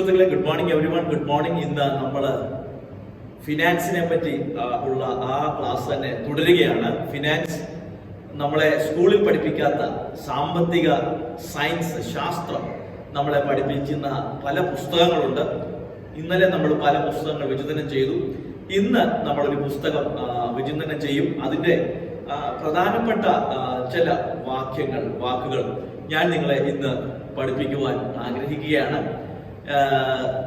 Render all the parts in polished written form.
സുഹൃത്തുക്കളെ, good morning everyone. Good morning. ഇന്ന് നമ്മൾ ഫിനാൻസിനെ പറ്റി ഉള്ള ആ ക്ലാസ് തന്നെ തുടരുകയാണ്. ഫിനാൻസ് നമ്മളെ സ്കൂളിൽ പഠിപ്പിക്കാത്ത സാമ്പത്തിക സയൻസ് ശാസ്ത്രം നമ്മളെ പഠിപ്പിക്കുന്ന പല പുസ്തകങ്ങളുണ്ട്. ഇന്നലെ നമ്മൾ പല പുസ്തകങ്ങൾ വിചിന്തനം ചെയ്തു. ഇന്ന് നമ്മളൊരു പുസ്തകം വിചിന്തനം ചെയ്യും. അതിൻ്റെ പ്രധാനപ്പെട്ട ചില വാക്കുകൾ ഞാൻ നിങ്ങളെ ഇന്ന് പഠിപ്പിക്കുവാൻ ആഗ്രഹിക്കുകയാണ്.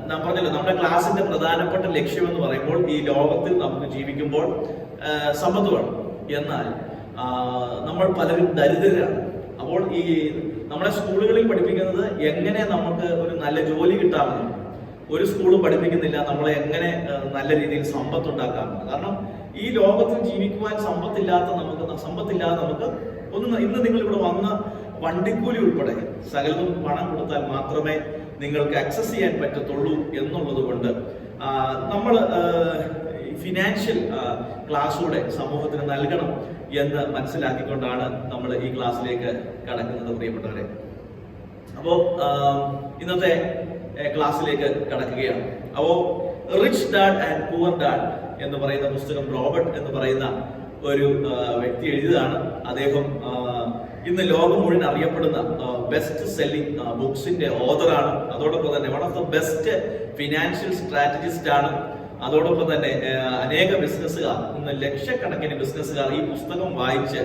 ഞാൻ പറഞ്ഞല്ലോ, നമ്മുടെ ക്ലാസിന്റെ പ്രധാനപ്പെട്ട ലക്ഷ്യം എന്ന് പറയുമ്പോൾ ഈ ലോകത്തിൽ നമുക്ക് ജീവിക്കുമ്പോൾ സമ്പത്ത് വേണം. എന്നാൽ നമ്മൾ പലരും ദരിദ്രരാണ്. അപ്പോൾ ഈ നമ്മുടെ സ്കൂളുകളിൽ പഠിപ്പിക്കുന്നത് എങ്ങനെ നമുക്ക് ഒരു നല്ല ജോലി കിട്ടാമെന്ന് ഒരു സ്കൂളും പഠിപ്പിക്കുന്നില്ല. നമ്മളെ എങ്ങനെ നല്ല രീതിയിൽ സമ്പത്ത് ഉണ്ടാക്കാമെന്ന്. കാരണം ഈ ലോകത്തിൽ ജീവിക്കുവാൻ സമ്പത്തില്ലാതെ നമുക്ക് ഒന്ന് ഇന്ന് നിങ്ങൾ ഇവിടെ വന്ന വണ്ടിക്കൂലി ഉൾപ്പെടെ സകലതും പണം കൊടുത്താൽ മാത്രമേ നിങ്ങൾക്ക് ആക്സസ് ചെയ്യാൻ പറ്റത്തുള്ളൂ എന്നുള്ളത് കൊണ്ട് നമ്മൾ ഫിനാൻഷ്യൽ ക്ലാസ്സൂടെ സമൂഹത്തിന് നൽകണം എന്ന് മനസ്സിലാക്കിക്കൊണ്ടാണ് നമ്മൾ ഈ ക്ലാസ്സിലേക്ക് കടക്കുന്നത്, പ്രിയപ്പെട്ടവരെ. അപ്പോൾ ഇന്നത്തെ ക്ലാസ്സിലേക്ക് കടക്കുകയാണ്. അപ്പോൾ rich dad and poor dad എന്ന് പറയുന്ന പുസ്തകം റോബർട്ട് എന്ന് പറയുന്ന ഒരു വ്യക്തി എഴുതിയതാണ്. അദ്ദേഹം ഇന്ന് ലോകം മുഴുവൻ അറിയപ്പെടുന്ന ബെസ്റ്റ് സെല്ലിംഗ് ബുക്സിന്റെ ഓതറാണ്. അതോടൊപ്പം തന്നെ one of the best financial strategist ആണ്. അതോടൊപ്പം തന്നെ അനേക ബിസിനസ്സുകാർ, ഇന്ന് ലക്ഷക്കണക്കിന് ബിസിനസ്സുകാർ ഈ പുസ്തകം വായിച്ച്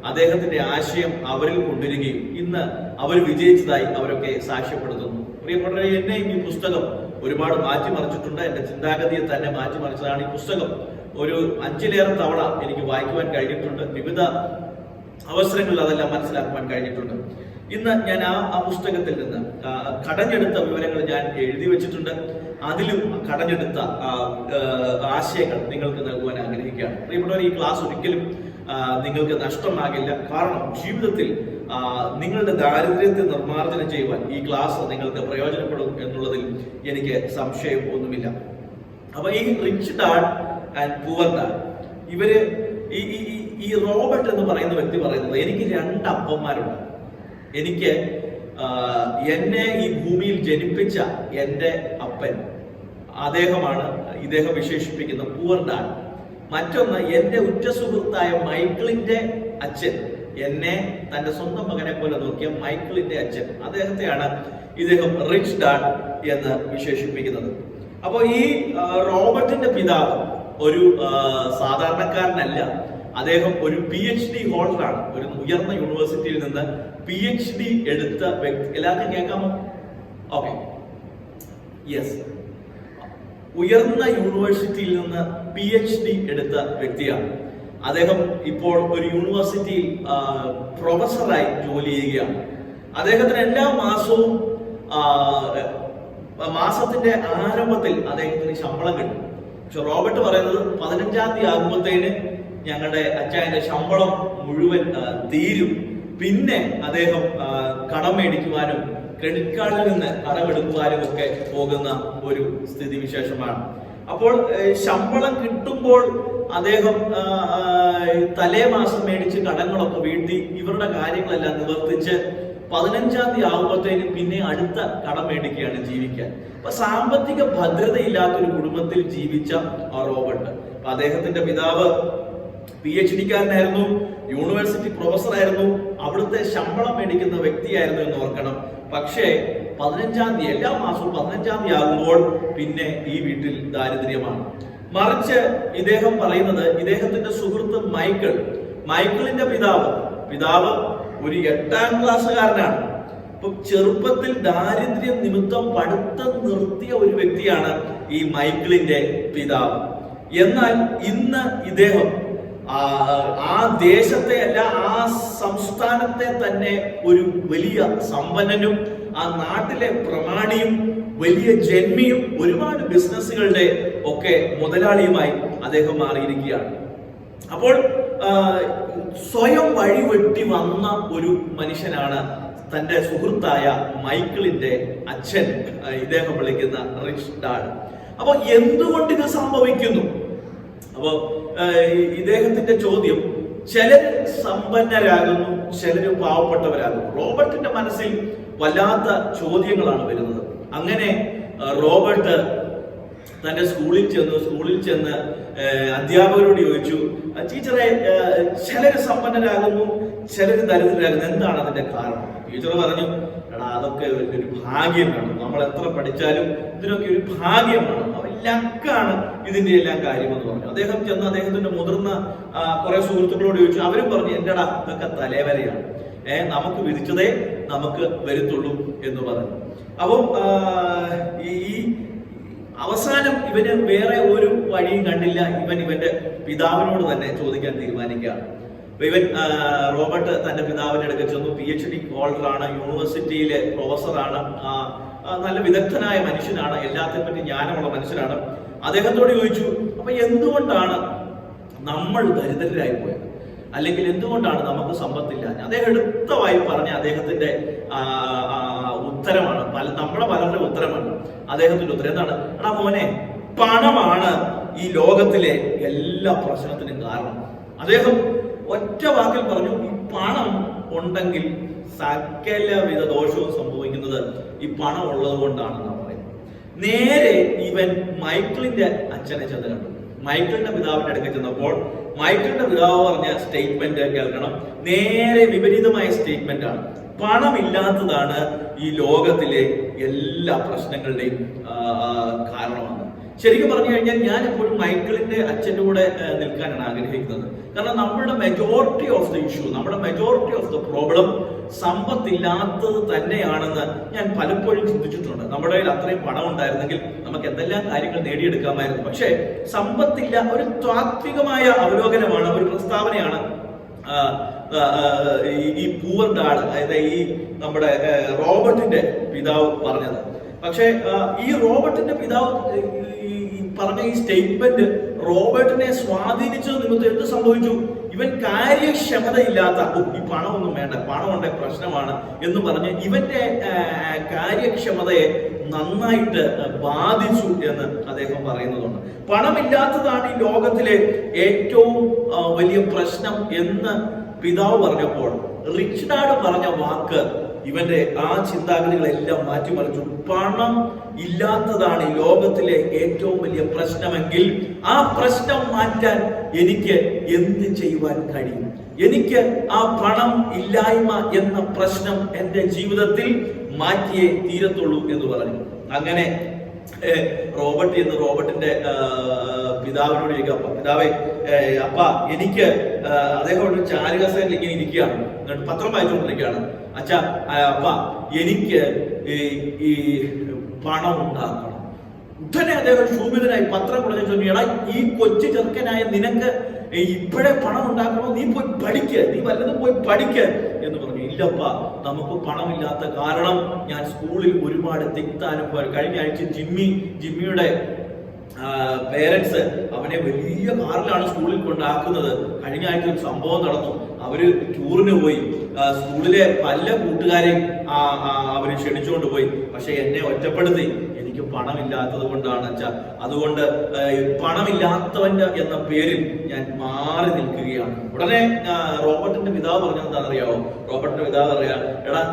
അദ്ദേഹത്തിന്റെ ആശയം അവരിൽ കൊണ്ടുവരികയും ഇന്ന് അവർ വിജയിച്ചതായി അവരൊക്കെ സാക്ഷ്യപ്പെടുത്തുന്നു. പ്രിയപ്പെട്ടവരെ, എന്നെ ഈ പുസ്തകം ഒരുപാട് മാറ്റിമറിച്ചിട്ടുണ്ട്. എന്റെ ചിന്താഗതിയെ തന്നെ മാറ്റിമറിച്ചതാണ് ഈ പുസ്തകം. ഒരു 5-ലേറെ തവണ എനിക്ക് വായിക്കുവാൻ കഴിഞ്ഞിട്ടുണ്ട്. വിവിധ അവസരങ്ങളിൽ അതെല്ലാം മനസ്സിലാക്കുവാൻ കഴിഞ്ഞിട്ടുണ്ട്. ഇന്ന് ഞാൻ ആ പുസ്തകത്തിൽ നിന്ന് കടഞ്ഞെടുത്ത വിവരങ്ങൾ ഞാൻ എഴുതി വെച്ചിട്ടുണ്ട്. അതിലും കടഞ്ഞെടുത്ത ആശയങ്ങൾ നിങ്ങൾക്ക് നൽകുവാൻ ആഗ്രഹിക്കുകയാണ്. പ്രിയപ്പെട്ടവർ, ഈ ക്ലാസ് ഒരിക്കലും നിങ്ങൾക്ക് നഷ്ടമാകില്ല. കാരണം ജീവിതത്തിൽ നിങ്ങളുടെ ദാരിദ്ര്യത്തെ നിർമ്മാർജ്ജനം ചെയ്യുവാൻ ഈ ക്ലാസ് നിങ്ങൾക്ക് പ്രയോജനപ്പെടും എന്നുള്ളതിൽ എനിക്ക് സംശയം ഒന്നുമില്ല. അപ്പൊ ഈ rich dad and poor dad, ഇവര് ഈ റോബർട്ട് എന്ന് പറയുന്ന വ്യക്തി പറയുന്നത്, എനിക്ക് 2 അപ്പന്മാരുണ്ട്. എനിക്ക് എന്നെ ഈ ഭൂമിയിൽ ജനിപ്പിച്ച എൻ്റെ അപ്പൻ, ഇദ്ദേഹം വിശേഷിപ്പിക്കുന്ന പുവർ ഡാഡ്. മറ്റൊന്ന് എൻ്റെ ഉറ്റ സുഹൃത്തായ മൈക്കിളിന്റെ അച്ഛൻ, എന്നെ തന്റെ സ്വന്തം മകനെ പോലെ നോക്കിയ മൈക്കിളിന്റെ അച്ഛൻ, അദ്ദേഹത്തെയാണ് ഇദ്ദേഹം റിച്ച് ഡാഡ് എന്ന് വിശേഷിപ്പിക്കുന്നത്. അപ്പോൾ ഈ റോബർട്ടിന്റെ പിതാവ് ഒരു സാധാരണക്കാരനല്ല. അദ്ദേഹം ഒരു PhD ഹോൾഡറാണ്. ഒരു ഉയർന്ന യൂണിവേഴ്സിറ്റിയിൽ നിന്ന് PhD എടുത്ത വ്യക്തി. എല്ലാവർക്കും കേൾക്കാമോ? Okay, yes. ഉയർന്ന യൂണിവേഴ്സിറ്റിയിൽ നിന്ന് PhD എടുത്ത വ്യക്തിയാണ് അദ്ദേഹം. ഇപ്പോൾ ഒരു യൂണിവേഴ്സിറ്റിയിൽ പ്രൊഫസറായി ജോലി ചെയ്യുകയാണ്. അദ്ദേഹത്തിന് എല്ലാ മാസവും മാസത്തിന്റെ ആരംഭത്തിൽ അദ്ദേഹത്തിന് ശമ്പളം കിട്ടും. പക്ഷെ റോബർട്ട് പറയുന്നത് 15-ാം തീയതി ആകുമ്പോഴത്തേന് ഞങ്ങളുടെ അച്ചായന്റെ ശമ്പളം മുഴുവൻ തീരും. പിന്നെ അദ്ദേഹം കടം മേടിക്കുവാനും ക്രെഡിറ്റ് കാർഡിൽ നിന്ന് കടമെടുക്കുവാനും ഒക്കെ പോകുന്ന ഒരു സ്ഥിതിവിശേഷമാണ്. അപ്പോൾ ശമ്പളം കിട്ടുമ്പോൾ അദ്ദേഹം തലേ മാസം മേടിച്ച് കടങ്ങളൊക്കെ വീട്ടി ഇവരുടെ കാര്യങ്ങളെല്ലാം നിവർത്തിച്ച് 15-ാം തീയതി ആകുമ്പോഴത്തേനും പിന്നെ അടുത്ത കടം മേടിക്കുകയാണ് ജീവിക്കാൻ. അപ്പൊ സാമ്പത്തിക ഭദ്രതയില്ലാത്തൊരു കുടുംബത്തിൽ ജീവിച്ച റോബർട്ട്, അപ്പൊ അദ്ദേഹത്തിന്റെ പിതാവ് PhD-കാരനായിരുന്നു, യൂണിവേഴ്സിറ്റി പ്രൊഫസറായിരുന്നു, അവിടുത്തെ ശമ്പളം മേടിക്കുന്ന വ്യക്തിയായിരുന്നു എന്ന് ഓർക്കണം. പക്ഷേ 15-ാം തീയതി, എല്ലാ മാസവും 15-ാം തീയതി ആകുമ്പോൾ പിന്നെ ഈ വീട്ടിൽ ദാരിദ്ര്യമാണ്. മറിച്ച് ഇദ്ദേഹം പറയുന്നത്, ഇദ്ദേഹത്തിന്റെ സുഹൃത്ത് മൈക്കിളിന്റെ പിതാവ് ഒരു 8-ാം ക്ലാസ്സുകാരനാണ്. അപ്പൊ ചെറുപ്പത്തിൽ ദാരിദ്ര്യം നിമിത്തം പഠിത്തം നിർത്തിയ ഒരു വ്യക്തിയാണ് ഈ മൈക്കിളിന്റെ പിതാവ്. എന്നാൽ ഇന്ന് ഇദ്ദേഹം ആ ദേശത്തെ അല്ല, ആ സംസ്ഥാനത്തെ തന്നെ ഒരു വലിയ സമ്പന്നനും ആ നാട്ടിലെ പ്രമാണിയും വലിയ ജന്മിയും ഒരുപാട് ബിസിനസ്സുകളുടെ ഒക്കെ മുതലാളിയുമായി അദ്ദേഹം മാറിയിരിക്കുകയാണ്. അപ്പോൾ സ്വയം വഴിവെട്ടി വന്ന ഒരു മനുഷ്യനാണ് തന്റെ സുഹൃത്തായ മൈക്കിളിന്റെ അച്ഛൻ, ഇദ്ദേഹം വിളിക്കുന്ന റിച്ച് ഡാഡ്. അപ്പൊ എന്തുകൊണ്ട് ഇത് സംഭവിക്കുന്നു? അപ്പോ ഇദ്ദേഹത്തിന്റെ ചോദ്യം, ചിലർ സമ്പന്നരാകുന്നു, ചിലർ പാവപ്പെട്ടവരാകുന്നു. റോബർട്ടിന്റെ മനസ്സിൽ വല്ലാത്ത ചോദ്യങ്ങളാണ് വരുന്നത്. അങ്ങനെ റോബർട്ട് തന്റെ സ്കൂളിൽ ചെന്ന് അധ്യാപകരോട് ചോദിച്ചു, ടീച്ചറെ, ചിലര് സമ്പന്നരാകുന്നു, ചിലര് ദരിദ്രരാകുന്നു, എന്താണ് അതിന്റെ കാരണം? ടീച്ചർ പറഞ്ഞു, എടാ, അതൊക്കെ ഒരു ഭാഗ്യമാണ്. നമ്മൾ എത്ര പഠിച്ചാലും ഇതിനൊക്കെ ഒരു ഭാഗ്യമാണ്, ലക്കാണ് ഇതിന്റെ എല്ലാം കാര്യമെന്ന് പറഞ്ഞു. അദ്ദേഹം ചെന്ന് അദ്ദേഹത്തിന്റെ മുതിർന്ന കുറെ സുഹൃത്തുക്കളോട് ചോദിച്ചു. അവരും പറഞ്ഞു, എന്റെടാ, ഇതൊക്കെ തലേവരെയാണ്, നമുക്ക് വിധിച്ചതേ നമുക്ക് വരുത്തുള്ളൂ എന്ന് പറഞ്ഞു. അപ്പം ഈ അവസാനം ഇവന് വേറെ ഒരു വഴിയും കണ്ടില്ല. ഇവന്റെ പിതാവിനോട് തന്നെ ചോദിക്കാൻ തീരുമാനിക്കുകയാണ്. ഇവൻ റോബർട്ട് തന്റെ പിതാവിന്റെ അടുക്കൽ ചെന്നു. PhD ഹോൾഡറാണ്, യൂണിവേഴ്സിറ്റിയിലെ പ്രൊഫസറാണ്, നല്ല വിദഗ്ധനായ മനുഷ്യനാണ്, എല്ലാത്തിനെ പറ്റി ജ്ഞാനമുള്ള മനുഷ്യനാണ്. അദ്ദേഹത്തോട് ചോദിച്ചു, അപ്പൊ എന്തുകൊണ്ടാണ് നമ്മൾ ദരിദ്രരായി പോയത്, അല്ലെങ്കിൽ എന്തുകൊണ്ടാണ് നമുക്ക് സമ്പത്തില്ല? അദ്ദേഹം എടുത്തവായി പറഞ്ഞ അദ്ദേഹത്തിന്റെ ഉത്തരമാണ്, നമ്മുടെ പലരുടെ ഉത്തരമാണ്. അദ്ദേഹത്തിന്റെ ഉത്തരം എന്താണ്? എടാ മോനെ, പണമാണ് ഈ ലോകത്തിലെ എല്ലാ പ്രശ്നത്തിനും കാരണം. അദ്ദേഹം ഒറ്റ വാക്കിൽ പറഞ്ഞു, ഈ പണം ഉണ്ടെങ്കിൽ സകലവിധ ദോഷവും സംഭവിക്കുന്നത് ഈ പണം ഉള്ളത് കൊണ്ടാണെന്നാണ് പറയുന്നത്. നേരെ ഇവൻ മൈക്കിളിന്റെ അച്ഛനെ ചെന്ന് കണ്ടു. മൈക്കിളിന്റെ പിതാവിന്റെ അടുക്കൽ ചെന്നപ്പോൾ മൈക്കിളിന്റെ പിതാവ് പറഞ്ഞ സ്റ്റേറ്റ്മെന്റ് കേൾക്കണം. നേരെ വിപരീതമായ സ്റ്റേറ്റ്മെന്റ് ആണ്. പണമില്ലാത്തതാണ് ഈ ലോകത്തിലെ എല്ലാ പ്രശ്നങ്ങളുടെയും കാരണമാണ്. ശരിക്കും പറഞ്ഞു കഴിഞ്ഞാൽ ഞാൻ എപ്പോഴും മൈക്കിളിന്റെ അച്ഛൻ്റെ കൂടെ നിൽക്കാനാണ് ആഗ്രഹിക്കുന്നത്. കാരണം നമ്മുടെ മെജോറിറ്റി ഓഫ് ദ ഇഷ്യൂ, നമ്മുടെ മെജോറിറ്റി ഓഫ് ദ പ്രോബ്ലം സമ്പത്തില്ലാത്തത് തന്നെയാണെന്ന് ഞാൻ പലപ്പോഴും ചിന്തിച്ചിട്ടുണ്ട്. നമ്മുടെ കയ്യിൽ അത്രയും പണം ഉണ്ടായിരുന്നെങ്കിൽ നമുക്ക് എന്തെല്ലാം കാര്യങ്ങൾ നേടിയെടുക്കാമായിരുന്നു. പക്ഷേ സമ്പത്തില്ല. ഒരു താത്വികമായ അവലോകനമാണ്, ഒരു പ്രസ്താവനയാണ് ഈ പൂവർ ഡാഡ്, അതായത് ഈ നമ്മുടെ റോബർട്ടിന്റെ പിതാവ് പറഞ്ഞത്. പക്ഷെ ഈ റോബർട്ടിന്റെ പിതാവ് പറഞ്ഞ ഈ സ്റ്റേറ്റ്മെന്റ് റോബർട്ടിനെ സ്വാധീനിച്ചത് നിമിത്തം എന്ത് സംഭവിച്ചു? ഇവൻ കാര്യക്ഷമതയില്ലാത്ത, ഈ പണമൊന്നും വേണ്ട, പണം ഉണ്ടെ പ്രശ്നമാണ് എന്ന് പറഞ്ഞ് ഇവന്റെ കാര്യക്ഷമതയെ നന്നായിട്ട് ബാധിച്ചു എന്ന് അദ്ദേഹം പറയുന്നതുണ്ട്. പണമില്ലാത്തതാണ് ഈ ലോകത്തിലെ ഏറ്റവും വലിയ പ്രശ്നം എന്ന് പിതാവ് പറഞ്ഞപ്പോൾ റിച്ച് ഡാഡ് പറഞ്ഞ വാക്ക് ഇവന്റെ ആ ചിന്താഗതികളെല്ലാം മാറ്റിമറിച്ചു. പണം ഇല്ലാത്തതാണ് ഈ ലോകത്തിലെ ഏറ്റവും വലിയ പ്രശ്നമെങ്കിൽ ആ പ്രശ്നം മാറ്റാൻ എനിക്ക് എന്ത് ചെയ്യുവാൻ കഴിയും? എനിക്ക് ആ പണം ഇല്ലായ്മ എന്ന പ്രശ്നം എന്റെ ജീവിതത്തിൽ മാറ്റിയേ തീരത്തുള്ളൂ എന്ന് പറഞ്ഞു. അങ്ങനെ റോബർട്ടിന്റെ പിതാവിനോട് ചോദിക്കാം, പിതാവേ, അപ്പ എനിക്ക്, അദ്ദേഹം ഒരു ചാരുകസേരയിൽ ഇങ്ങനെ ഇരിക്കുകയാണ്, എന്നിട്ട് പത്രം വായിച്ചുകൊണ്ടിരിക്കുകയാണ്. അച്ഛാ, അപ്പ എനിക്ക് ഈ പണം ഉണ്ടാക്കണം. ഉടനെ അദ്ദേഹം ശൂഭിതനായി പത്രം കൊടുത്തു ചൊല്ലി, എടാ, ഈ കൊച്ചു ചെറുക്കനായ നിനക്ക് ഇപ്പോഴേ പണം ഉണ്ടാക്കണോ? നീ പോയി പഠിക്ക്, നീ വല്ലതും പോയി പഠിക്ക് എന്ന് പറഞ്ഞു. ഇല്ലപ്പ, നമുക്ക് പണമില്ലാത്ത കാരണം ഞാൻ സ്കൂളിൽ ഒരുപാട് തിക്താനുഭവം. കഴിഞ്ഞ ആഴ്ച ജിമ്മിയുടെ പേരൻസ് അവനെ വലിയ കാറിലാണ് സ്കൂളിൽ കൊണ്ടാക്കുന്നത്. കഴിഞ്ഞ ആഴ്ച ഒരു സംഭവം നടന്നു. അവര് ടൂറിന് പോയി. സ്കൂളിലെ പല കൂട്ടുകാരെയും അവര് ക്ഷണിച്ചുകൊണ്ട് പോയി. പക്ഷെ എന്നെ ഒറ്റപ്പെടുത്തി. എനിക്ക് പണമില്ലാത്തത് കൊണ്ടാണ് അച്ഛാ. അതുകൊണ്ട് പണമില്ലാത്തവന്റെ എന്ന പേരിൽ ഞാൻ മാറി നിൽക്കുകയാണ്. ഉടനെ റോബർട്ടിന്റെ പിതാവ് പറഞ്ഞത് എന്താണെന്നറിയാവോ? റോബർട്ടിന്റെ പിതാവ് പറയാ, എടാ,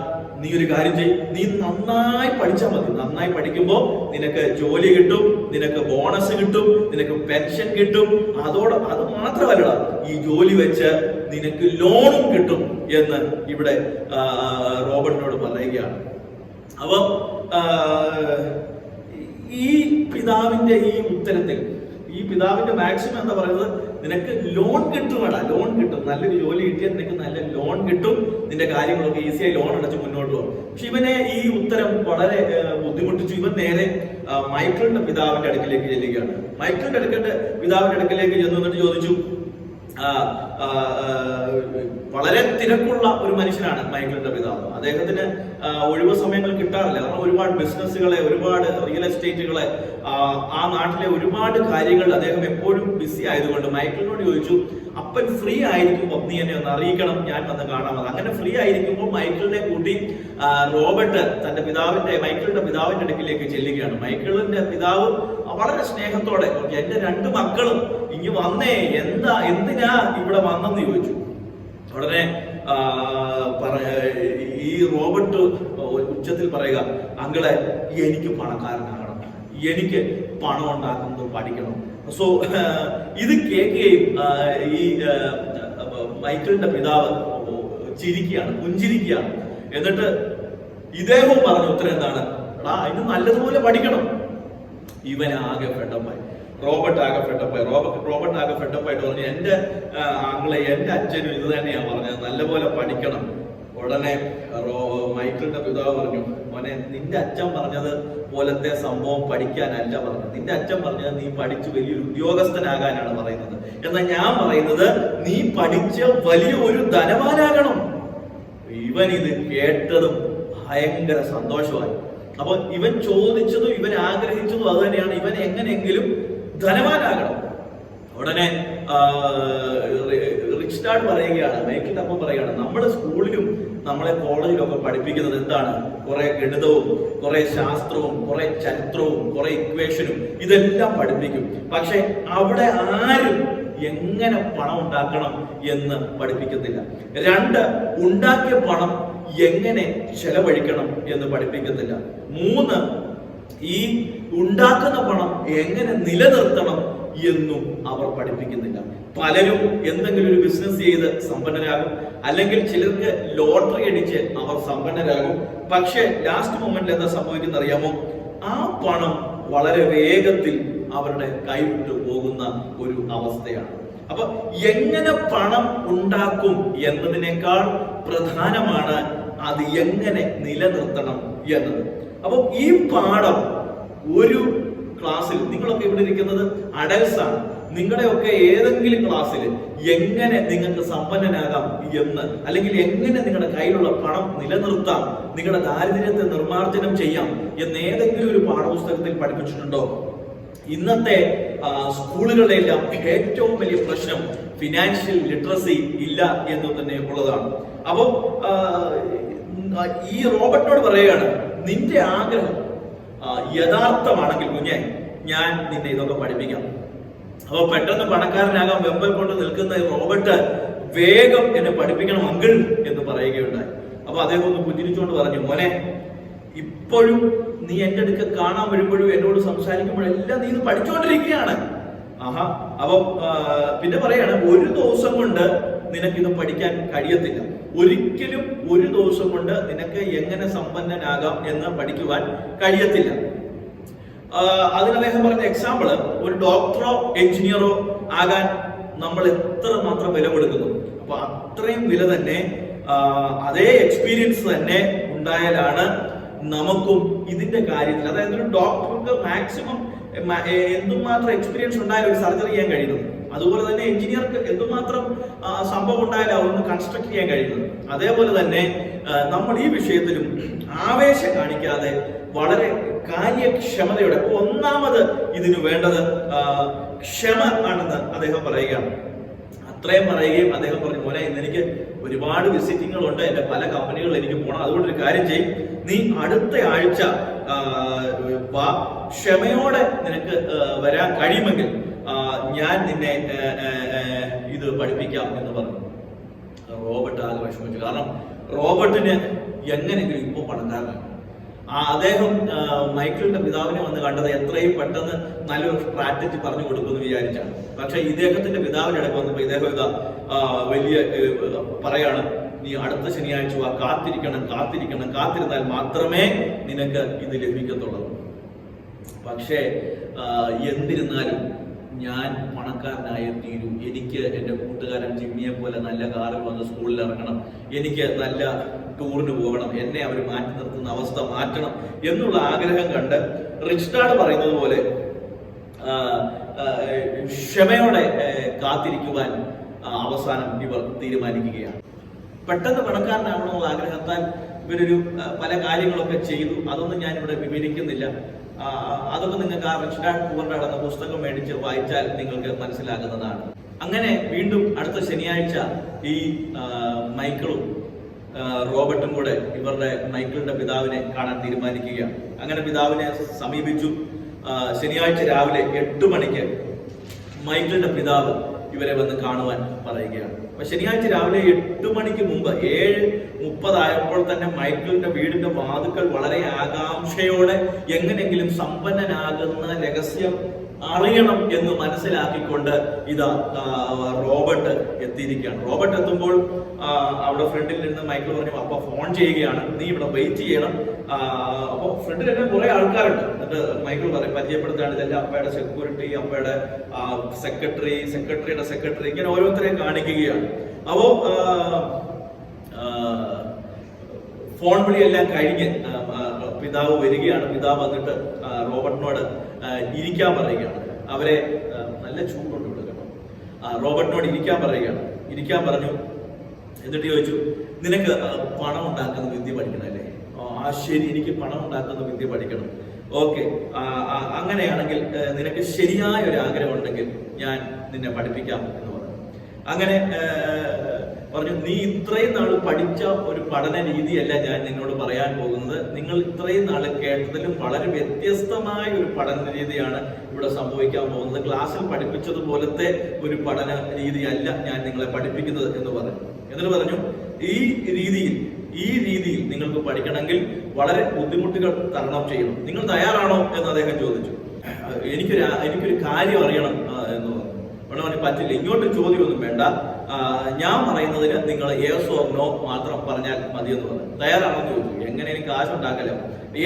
നീ ഒരു കാര്യം ചെയ്യ്, നീ നന്നായി പഠിച്ചാൽ മതി. നന്നായി പഠിക്കുമ്പോൾ നിനക്ക് ജോലി കിട്ടും, നിനക്ക് ബോണസ് കിട്ടും, നിനക്ക് പെൻഷൻ കിട്ടും. അത് മാത്രമല്ലടാ, ഈ ജോലി വെച്ച് നിനക്ക് ലോണും കിട്ടും എന്ന് ഇവിടെ റോബർട്ടിനോട് പറയുകയാണ്. അപ്പൊ ഈ പിതാവിന്റെ ഈ ഉത്തരത്തിൽ ഈ പിതാവിന്റെ മാക്സിമം എന്താ പറയുന്നത്? നിനക്ക് ലോൺ കിട്ടുമടാ, ലോൺ കിട്ടും. നല്ലൊരു ജോലി കിട്ടിയാൽ നിനക്ക് നല്ല ലോൺ കിട്ടും, നിന്റെ കാര്യങ്ങളൊക്കെ ഈസിയായി ലോൺ അടച്ച് മുന്നോട്ട് പോകും. പക്ഷെ ഇവനെ ഈ ഉത്തരം വളരെ ബുദ്ധിമുട്ടിച്ചു. ഇവൻ നേരെ മൈക്കിളിന്റെ പിതാവിന്റെ അടുക്കിലേക്ക് ചെല്ലുകയാണ്. മൈക്കിളിന്റെ പിതാവിന്റെ അടുക്കിലേക്ക് ചെന്നിട്ട് ചോദിച്ചു. വളരെ തിരക്കുള്ള ഒരു മനുഷ്യനാണ് മൈക്കിളിന്റെ പിതാവ്. അദ്ദേഹത്തിന് ഒഴിവ് സമയങ്ങൾ കിട്ടാറില്ല. കാരണം ഒരുപാട് ബിസിനസ്സുകളെ, ഒരുപാട് റിയൽ എസ്റ്റേറ്റുകളെ, ആ നാട്ടിലെ ഒരുപാട് കാര്യങ്ങൾ അദ്ദേഹം എപ്പോഴും ബിസി ആയതുകൊണ്ട് മൈക്കിളിനോട് ചോദിച്ചു, അപ്പൻ ഫ്രീ ആയിരിക്കുമ്പോൾ നീ എന്നെ ഒന്ന് അറിയിക്കണം, ഞാൻ വന്ന് കാണാമെന്ന്. അങ്ങനെ ഫ്രീ ആയിരിക്കുമ്പോൾ മൈക്കിളിനെ കൂട്ടി റോബർട്ട് മൈക്കിളിന്റെ പിതാവിന്റെ അടുക്കിലേക്ക് ചെല്ലുകയാണ്. മൈക്കിളിന്റെ പിതാവ് വളരെ സ്നേഹത്തോടെ, എന്റെ 2 മക്കളും ഇനി വന്നേ, എന്തിനാ ഇവിടെ വന്നെന്ന് ചോദിച്ചു. ഉടനെ ഈ റോബർട്ട് ഉച്ചത്തിൽ പറയുക, അങ്കിളെ, എനിക്ക് പണക്കാരനാകണം, എനിക്ക് പണം ഉണ്ടാക്കുന്നത് പഠിക്കണം. സോ ഇത് കേൾക്കുകയും ഈ മൈക്കിളിന്റെ പിതാവ് ചിരിക്കുകയാണ്, പുഞ്ചിരിക്കുകയാണ്. എന്നിട്ട് ഇദ്ദേഹം പറഞ്ഞ ഉത്തരം എന്താണ്? ഇത് നല്ലതുപോലെ പഠിക്കണം. ഇവനാകെ ഫെഡപ്പായി, റോബർട്ട് ആകെ ഫെഡപ്പായിട്ട് പറഞ്ഞു, എന്റെ ആംഗ്ലെ എന്റെ അച്ഛനും ഇത് തന്നെയാണ് പറഞ്ഞത്, നല്ലപോലെ പഠിക്കണം. ഉടനെ മൈക്കിളിന്റെ പിതാവ് പറഞ്ഞു, മോനെ നിന്റെ അച്ഛൻ പറഞ്ഞത് പോലത്തെ സംഭവം പഠിക്കാനല്ല പറഞ്ഞത്, നിന്റെ അച്ഛൻ പറഞ്ഞത് നീ പഠിച്ച് വലിയൊരു ഉദ്യോഗസ്ഥനാകാനാണ് പറയുന്നത്. എന്നാൽ ഞാൻ പറയുന്നത് നീ പഠിച്ച് വലിയ ഒരു ധനവാനാകണം. ഇവൻ ഇത് കേട്ടതും ഭയങ്കര സന്തോഷമായി. അപ്പൊ ഇവൻ ചോദിച്ചതും ഇവൻ ആഗ്രഹിച്ചതും അത് തന്നെയാണ്, ഇവൻ എങ്ങനെയെങ്കിലും ധനവാനാകണം. ഉടനെ റിച്ച് ഡാഡ് പറയുകയാണ്, മൈക്കിളിന്റെ അപ്പം പറയുകയാണ്, നമ്മുടെ സ്കൂളിലും നമ്മളെ കോളേജിലും ഒക്കെ പഠിപ്പിക്കുന്നത് എന്താണ്? കുറെ ഗണിതവും കുറെ ശാസ്ത്രവും കുറെ ചരിത്രവും കുറെ ഇക്വേഷനും ഇതെല്ലാം പഠിപ്പിക്കും. പക്ഷെ അവിടെ ആരും എങ്ങനെ പണം ഉണ്ടാക്കണം എന്ന് പഠിപ്പിക്കത്തില്ല. 2, ഉണ്ടാക്കിയ പണം എങ്ങനെ ചെലവഴിക്കണം എന്ന് പഠിപ്പിക്കത്തില്ല. 3, ഈ ഉണ്ടാക്കുന്ന പണം എങ്ങനെ നിലനിർത്തണം എന്നും അവർ പഠിപ്പിക്കുന്നില്ല. പലരും എന്തെങ്കിലും ഒരു ബിസിനസ് ചെയ്ത് സമ്പന്നരാകും, അല്ലെങ്കിൽ ചിലർക്ക് ലോട്ടറി അടിച്ച് അവർ സമ്പന്നരാകും. പക്ഷെ ലാസ്റ്റ് മൊമെന്റിൽ എന്താ സംഭവിക്കുന്ന അറിയാമോ? ആ പണം വളരെ വേഗത്തിൽ അവരുടെ കൈവിട്ടു പോകുന്ന ഒരു അവസ്ഥയാണ്. അപ്പൊ എങ്ങനെ പണം ഉണ്ടാക്കും എന്നതിനേക്കാൾ പ്രധാനമാണ് അത് എങ്ങനെ നിലനിർത്തണം എന്നത്. അപ്പൊ ഈ പാഠം ഒരു ക്ലാസ്സിൽ, നിങ്ങളൊക്കെ ഇവിടെ ഇരിക്കുന്നത് അഡൽസ് ആണ്, നിങ്ങളുടെയൊക്കെ ഏതെങ്കിലും ക്ലാസ്സിൽ എങ്ങനെ നിങ്ങൾക്ക് സമ്പന്നനാകാം എന്ന്, അല്ലെങ്കിൽ എങ്ങനെ നിങ്ങളുടെ കയ്യിലുള്ള പണം നിലനിർത്താം, നിങ്ങളുടെ ദാരിദ്ര്യത്തെ നിർമ്മാർജ്ജനം ചെയ്യാം എന്ന് ഏതെങ്കിലും ഒരു പാഠപുസ്തകത്തിൽ പഠിപ്പിച്ചിട്ടുണ്ടോ? ഇന്നത്തെ സ്കൂളുകളുടെ എല്ലാം ഏറ്റവും വലിയ പ്രശ്നം ഫിനാൻഷ്യൽ ലിറ്ററസി ഇല്ല എന്ന് തന്നെ ഉള്ളതാണ്. അപ്പോൾ ഈ റോബർട്ടിനോട് പറയുകയാണ്, നിന്റെ ആഗ്രഹം യഥാർത്ഥമാണെങ്കിൽ കുഞ്ഞെ, ഞാൻ നിന്നെ ഇതൊക്കെ പഠിപ്പിക്കാം. അപ്പൊ പെട്ടെന്ന് പണക്കാരനാകാൻ വെമ്പൽ കൊണ്ട് നിൽക്കുന്ന റോബർട്ട് വേഗം എന്നെ പഠിപ്പിക്കണം അങ്കിൾ എന്ന് പറയുകയുണ്ടായി. അപ്പൊ അദ്ദേഹം ഒന്ന് പുഞ്ചിരിച്ചുകൊണ്ട് പറഞ്ഞു, മോനെ, ഇപ്പോഴും നീ എന്റെ അടുക്ക കാണാൻ വരുമ്പോഴും എന്നോട് സംസാരിക്കുമ്പോഴെല്ലാം നീ ഇത് പഠിച്ചുകൊണ്ടിരിക്കുകയാണ്. അപ്പൊ പിന്നെ പറയാണ്, ഒരു ദിവസം കൊണ്ട് നിനക്കിത് പഠിക്കാൻ കഴിയത്തില്ല. ഒരിക്കലും ഒരു ദിവസം കൊണ്ട് നിനക്ക് എങ്ങനെ സമ്പന്നനാകാം എന്ന് പഠിക്കുവാൻ കഴിയത്തില്ല. അതിന് അദ്ദേഹം പറഞ്ഞ എക്സാമ്പിള്, ഒരു ഡോക്ടറോ എഞ്ചിനീയറോ ആകാൻ നമ്മൾ എത്ര മാത്രം വില കൊടുക്കുന്നു, അപ്പൊ അത്രയും വില തന്നെ, അതേ എക്സ്പീരിയൻസ് തന്നെ ഉണ്ടായാലാണ് നമുക്കും ഇതിന്റെ കാര്യത്തിൽ, അതായത് ഒരു ഡോക്ടർക്ക് മാക്സിമം എന്തുമാത്രം എക്സ്പീരിയൻസ് ഉണ്ടായാലും ഒരു സർജറി ചെയ്യാൻ കഴിയുന്നത്, അതുപോലെ തന്നെ എഞ്ചിനീയർക്ക് എന്തുമാത്രം സംഭവം ഉണ്ടായാലും ഒന്ന് കൺസ്ട്രക്ട് ചെയ്യാൻ കഴിയുന്നത്. അതേപോലെ തന്നെ നമ്മൾ ഈ വിഷയത്തിലും ആവേശം കാണിക്കാതെ വളരെ കാര്യക്ഷമതയോടെ, ഒന്നാമത് ഇതിന് വേണ്ടത് ക്ഷമ ആണെന്ന് അദ്ദേഹം പറയുകയാണ്. അത്രയും പറയുകയും അദ്ദേഹം പറഞ്ഞു, മോനെ, ഇന്ന് എനിക്ക് ഒരുപാട് വിസിറ്റിങ്ങുകളുണ്ട്, എന്റെ പല കമ്പനികളിൽ എനിക്ക് പോകണം, അതുകൊണ്ടൊരു കാര്യം ചെയ്യും, നീ അടുത്ത ആഴ്ച ക്ഷമയോടെ നിനക്ക് വരാൻ കഴിയുമെങ്കിൽ ഞാൻ നിന്നെ ഇത് പഠിപ്പിക്കാം എന്ന് പറഞ്ഞു. റോബർട്ട് ആകെ വിഷമിച്ചു. കാരണം റോബർട്ടിന് എങ്ങനെയെങ്കിലും ഇപ്പോൾ പണക്കാരനാണ്. അദ്ദേഹം മൈക്കിളിന്റെ പിതാവിനെ വന്ന് കണ്ടത് എത്രയും പെട്ടെന്ന് നല്ലൊരു സ്ട്രാറ്റജി പറഞ്ഞു കൊടുക്കുമെന്ന് വിചാരിച്ചാണ്. പക്ഷെ ഇദ്ദേഹത്തിന്റെ പിതാവിന്റെ ഇടയ്ക്ക് വന്നപ്പോൾ ഇദ്ദേഹം ഇതാ വലിയ പറയാണ്, നീ അടുത്ത ശനിയാഴ്ച വാ, കാത്തിരുന്നാൽ മാത്രമേ നിനക്ക് ഇത് ലഭിക്കത്തുള്ളൂ. പക്ഷേ എന്നിരുന്നാലും ഞാൻ പണക്കാരനായേ തീരൂ, എനിക്ക് എൻ്റെ കൂട്ടുകാരൻ ജിമ്മിയെ പോലെ നല്ല കാറിൽ വന്ന് സ്കൂളിൽ ഇറങ്ങണം, എനിക്ക് നല്ല ടൂറിന് പോകണം, എന്നെ അവർ മാറ്റി നിർത്തുന്ന അവസ്ഥ മാറ്റണം എന്നുള്ള ആഗ്രഹം കണ്ട് റിച്ച് ഡാഡ് പറയുന്നത് പോലെ ക്ഷമയോടെ കാത്തിരിക്കുവാൻ അവസാനം ഇവർ തീരുമാനിക്കുകയാണ്. പെട്ടെന്ന് പണക്കാരനാകണമെന്നുള്ള ആഗ്രഹത്താൽ ഇവരൊരു പല കാര്യങ്ങളൊക്കെ ചെയ്തു. അതൊന്നും ഞാനിവിടെ വിവരിക്കുന്നില്ല. അതൊക്കെ നിങ്ങൾക്ക് ആ റിച്ച് ഡാഡ് പൂർ ഡാഡ് എന്ന പുസ്തകം മേടിച്ച് വായിച്ചാൽ നിങ്ങൾക്ക് മനസ്സിലാകുന്നതാണ്. അങ്ങനെ വീണ്ടും അടുത്ത ശനിയാഴ്ച ഈ മൈക്കിളും റോബർട്ടും കൂടെ മൈക്കിളിന്റെ പിതാവിനെ കാണാൻ തീരുമാനിക്കുകയാണ്. അങ്ങനെ പിതാവിനെ സമീപിച്ചു. ശനിയാഴ്ച രാവിലെ 8 മണിക്ക് മൈക്കിളിന്റെ പിതാവ് ഇവരെ വന്ന് കാണുവാൻ പറയുകയാണ്. അപ്പൊ ശനിയാഴ്ച രാവിലെ 8 മണിക്ക് മുമ്പ് 7:30 ആയപ്പോൾ തന്നെ മൈക്കിളിന്റെ വീടിന്റെ വാതുക്കൾ വളരെ ആകാംക്ഷയോടെ എങ്ങനെയെങ്കിലും സമ്പന്നനാകുന്ന രഹസ്യം അറിയണം എന്ന് മനസ്സിലാക്കിക്കൊണ്ട് ഇതാ റോബർട്ട് എത്തിയിരിക്കുകയാണ്. റോബർട്ട് എത്തുമ്പോൾ അവിടെ ഫ്രണ്ടിൽ നിന്ന് മൈക്കിൾ പറഞ്ഞു, അപ്പൊ ഫോൺ ചെയ്യുകയാണ്, നീ ഇവിടെ വെയിറ്റ് ചെയ്യണം. അപ്പൊ ഫ്രണ്ടിൽ തന്നെ കുറെ ആൾക്കാരുണ്ട്. എന്നിട്ട് മൈക്കിൾ പറയും, പരിചയപ്പെടുത്തുകയാണ്, ഇതെല്ലാം അപ്പയുടെ സെക്യൂരിറ്റി, അപ്പയുടെ സെക്രട്ടറിയുടെ സെക്രട്ടറി, ഇങ്ങനെ ഓരോരുത്തരെയും കാണിക്കുകയാണ്. അപ്പോ ഫോൺ വിളിയെല്ലാം കഴിഞ്ഞ് പിതാവ് വരികയാണ്. പിതാവ് വന്നിട്ട് റോബർട്ടിനോട് ഇരിക്കാൻ പറയുകയാണ്. അവരെ നല്ല ചൂടുണ്ട് ഇവിടെ. റോബർട്ടിനോട് ഇരിക്കാൻ പറയുകയാണ്. ഇരിക്കാൻ പറഞ്ഞു. എന്നിട്ട് ചോദിച്ചു, നിനക്ക് പണം ഉണ്ടാക്കുന്ന വിദ്യ പഠിക്കണമല്ലേ? ശരി, എനിക്ക് പണം ഉണ്ടാക്കുന്ന വിദ്യ പഠിക്കണം. ഓക്കെ, അങ്ങനെയാണെങ്കിൽ നിനക്ക് ശരിയായ ഒരു ആഗ്രഹം ഉണ്ടെങ്കിൽ ഞാൻ നിന്നെ പഠിപ്പിക്കാം എന്ന് പറഞ്ഞു. അങ്ങനെ പറഞ്ഞു, നീ ഇത്രയും നാൾ പഠിച്ച ഒരു പഠന രീതിയല്ല ഞാൻ നിന്നോട് പറയാൻ പോകുന്നത്. നിങ്ങൾ ഇത്രയും നാൾ കേട്ടതിലും വളരെ വ്യത്യസ്തമായ ഒരു പഠന രീതിയാണ് ഇവിടെ സംഭവിക്കാൻ പോകുന്നത്. ക്ലാസ്സിൽ പഠിപ്പിച്ചതുപോലത്തെ ഒരു പഠന രീതിയല്ല ഞാൻ നിങ്ങളെ പഠിപ്പിക്കുന്നത് എന്ന് പറഞ്ഞു. എന്നിട്ട് പറഞ്ഞു, ഈ രീതിയിൽ നിങ്ങൾക്ക് പഠിക്കണമെങ്കിൽ വളരെ ബുദ്ധിമുട്ടുകൾ തരണം ചെയ്യണം. നിങ്ങൾ തയ്യാറാണോ എന്ന് അദ്ദേഹം ചോദിച്ചു. എനിക്കൊരു കാര്യം അറിയണം എന്ന് പറഞ്ഞു. അവന് പറ്റില്ല, ഇങ്ങോട്ട് ചോദ്യമൊന്നും വേണ്ട, ഞാൻ പറയുന്നതിന് നിങ്ങൾ യെസ് ഓർ നോ മാത്രം പറഞ്ഞാൽ മതി എന്ന് പറഞ്ഞു. തയ്യാറാണെന്ന് ചോദിച്ചു. എങ്ങനെ എനിക്ക് കാശ് ഉണ്ടാക്കല്ലോ?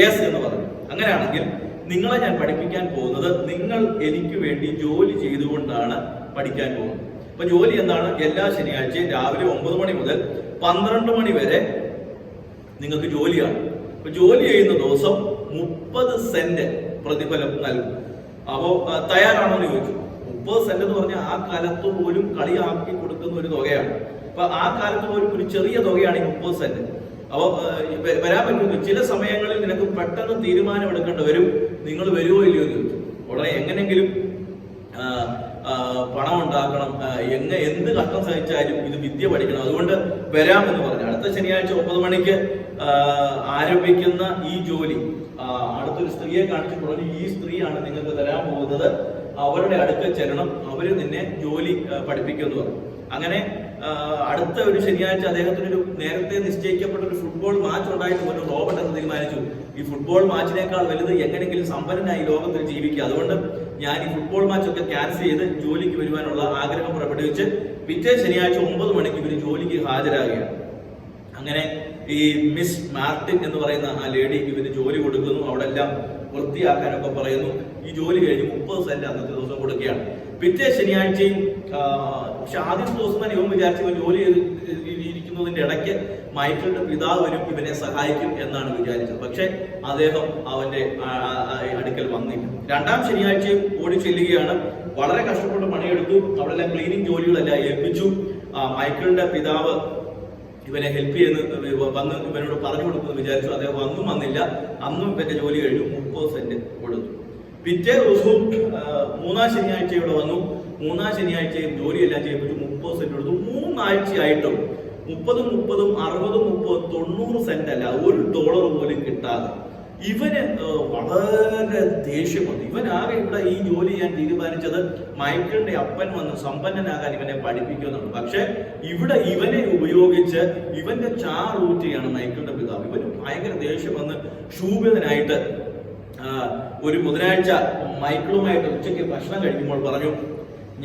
യെസ് എന്ന് പറഞ്ഞു. അങ്ങനെയാണെങ്കിൽ നിങ്ങളെ ഞാൻ പഠിപ്പിക്കാൻ പോകുന്നത് നിങ്ങൾ എനിക്ക് വേണ്ടി ജോലി ചെയ്തുകൊണ്ടാണ് പഠിക്കാൻ പോകുന്നത്. അപ്പൊ ജോലി എന്താണ്? എല്ലാ ശനിയാഴ്ചയും രാവിലെ 9 മണി മുതൽ 12 മണി വരെ നിങ്ങൾക്ക് ജോലിയാണ്. അപ്പൊ ജോലി ചെയ്യുന്ന ദിവസം 30 സെന്റ് പ്രതിഫലം നൽകും. അപ്പോ തയ്യാറാണോ എന്ന് ചോദിച്ചു. 30 സെന്റ് എന്ന് പറഞ്ഞാൽ ആ കാലത്ത് പോലും കളിയാക്കി കൊടുക്കുന്ന ഒരു തുകയാണ്. അപ്പൊ ആ കാലത്ത് പോലും ഒരു ചെറിയ തുകയാണ് ഈ 30 സെന്റ്. അപ്പൊ വരാൻ പറ്റുന്നു. ചില സമയങ്ങളിൽ നിനക്ക് പെട്ടെന്ന് തീരുമാനം എടുക്കേണ്ടി വരും, നിങ്ങൾ വരുമോ ഇല്ലയോ എന്ന് ചോദിച്ചു. ഉടനെ എങ്ങനെങ്കിലും പണം ഉണ്ടാക്കണം, എന്ത് കഷ്ടം സഹിച്ചാലും ഇത് വിദ്യ പഠിക്കണം, അതുകൊണ്ട് വരാമെന്ന് പറഞ്ഞു. അടുത്ത ശനിയാഴ്ച 9 മണിക്ക് ആരംഭിക്കുന്ന ഈ ജോലി അടുത്തൊരു സ്ത്രീയെ കാണിച്ചു പറഞ്ഞു, ഈ സ്ത്രീയാണ് നിങ്ങൾക്ക് തരാൻ പോകുന്നത്, അവരുടെ അടുക്കൽ ചെല്ലണം, അവര് നിന്നെ ജോലി പഠിപ്പിക്കുമെന്ന് പറഞ്ഞു. അങ്ങനെ അടുത്ത ഒരു ശനിയാഴ്ച അദ്ദേഹത്തിനൊരു നേരത്തെ നിശ്ചയിക്കപ്പെട്ട ഒരു ഫുട്ബോൾ മാച്ച് ഉണ്ടായിട്ട് പോലും റോബർട്ട് എന്ന് തീരുമാനിച്ചു, ഈ ഫുട്ബോൾ മാച്ചിനേക്കാൾ വലുത് എങ്ങനെയെങ്കിലും സമ്പന്നനായി ലോകത്തിൽ ജീവിക്കുക, അതുകൊണ്ട് ഞാൻ ഈ ഫുട്ബോൾ മാച്ചൊക്കെ ക്യാൻസൽ ചെയ്ത് ജോലിക്ക് വരുവാനുള്ള ആഗ്രഹം പ്രകടിപ്പിച്ച് പിറ്റേ ശനിയാഴ്ച 9 മണിക്ക് ഇവർ ജോലിക്ക് ഹാജരാകുകയാണ്. അങ്ങനെ ഈ മിസ് മാർട്ടിൻ എന്ന് പറയുന്ന ആ ലേഡി ഇവര് ജോലി കൊടുക്കുന്നു. അവിടെ എല്ലാം വൃത്തിയാക്കാനൊക്കെ പറയുന്നു. ഈ ജോലി കഴിഞ്ഞ് 30 സെന്റ് അന്നത്തെ ദിവസം കൊടുക്കുകയാണ്. പിറ്റേ ശനിയാഴ്ചയും പക്ഷെ ആദ്യത്തെ ദിവസം തന്നെ ഇവൻ വിചാരിച്ചു ഇവൻ ജോലി ഇരിക്കുന്നതിന്റെ ഇടയ്ക്ക് മൈക്കിളിന്റെ പിതാവ് വരും ഇവനെ സഹായിക്കും എന്നാണ് വിചാരിച്ചത്. പക്ഷെ അദ്ദേഹം അവന്റെ അടുക്കൽ വന്നില്ല. രണ്ടാം ശനിയാഴ്ചയും ഓടി ചെല്ലുകയാണ്. വളരെ കഷ്ടപ്പെട്ട് പണിയെടുത്തു. അവിടെ എല്ലാം ക്ലീനിങ് ജോലികളെല്ലാം ഏൽപ്പിച്ചു. മൈക്കിളിന്റെ പിതാവ് ഇവനെ ഹെൽപ്പ് ചെയ്ത് വന്ന് ഇവനോട് പറഞ്ഞു കൊടുക്കുമെന്ന് വിചാരിച്ചു. അദ്ദേഹം വന്നില്ല. അന്നും ഇവന്റെ ജോലി കഴിഞ്ഞു. 30 സെന്റ് കൊടുത്തു. പിറ്റേ ദിവസവും 3-ാം ശനിയാഴ്ച ഇവിടെ വന്നു. 3-ാം ശനിയാഴ്ചയും ജോലിയെല്ലാം ചെയ്യിപ്പിച്ചു. 30 സെന്റ് കൊടുത്തു. 3 ആഴ്ചയായിട്ടും 30, 60, 90 സെന്റ് അല്ല, $1 പോലും കിട്ടാതെ ഇവന് വളരെ ദേഷ്യം വന്നു. ഇവനാകെ ഇവിടെ ഈ ജോലി ചെയ്യാൻ തീരുമാനിച്ചത് മൈക്കിളിന്റെ അപ്പൻ വന്ന് സമ്പന്നനാകാൻ ഇവനെ പഠിപ്പിക്കുമെന്നാണ്. പക്ഷെ ഇവിടെ ഇവനെ ഉപയോഗിച്ച് ഇവന്റെ ചാറൂറ്റിയാണ് മൈക്കിളിന്റെ പിതാവ്. ഇവന് ഭയങ്കര ദേഷ്യം വന്ന് ക്ഷൂഭിതനായിട്ട് ഒരു ബുധനാഴ്ച മൈക്കിളുമായിട്ട് ഉച്ചയ്ക്ക് ഭക്ഷണം കഴിക്കുമ്പോൾ പറഞ്ഞു,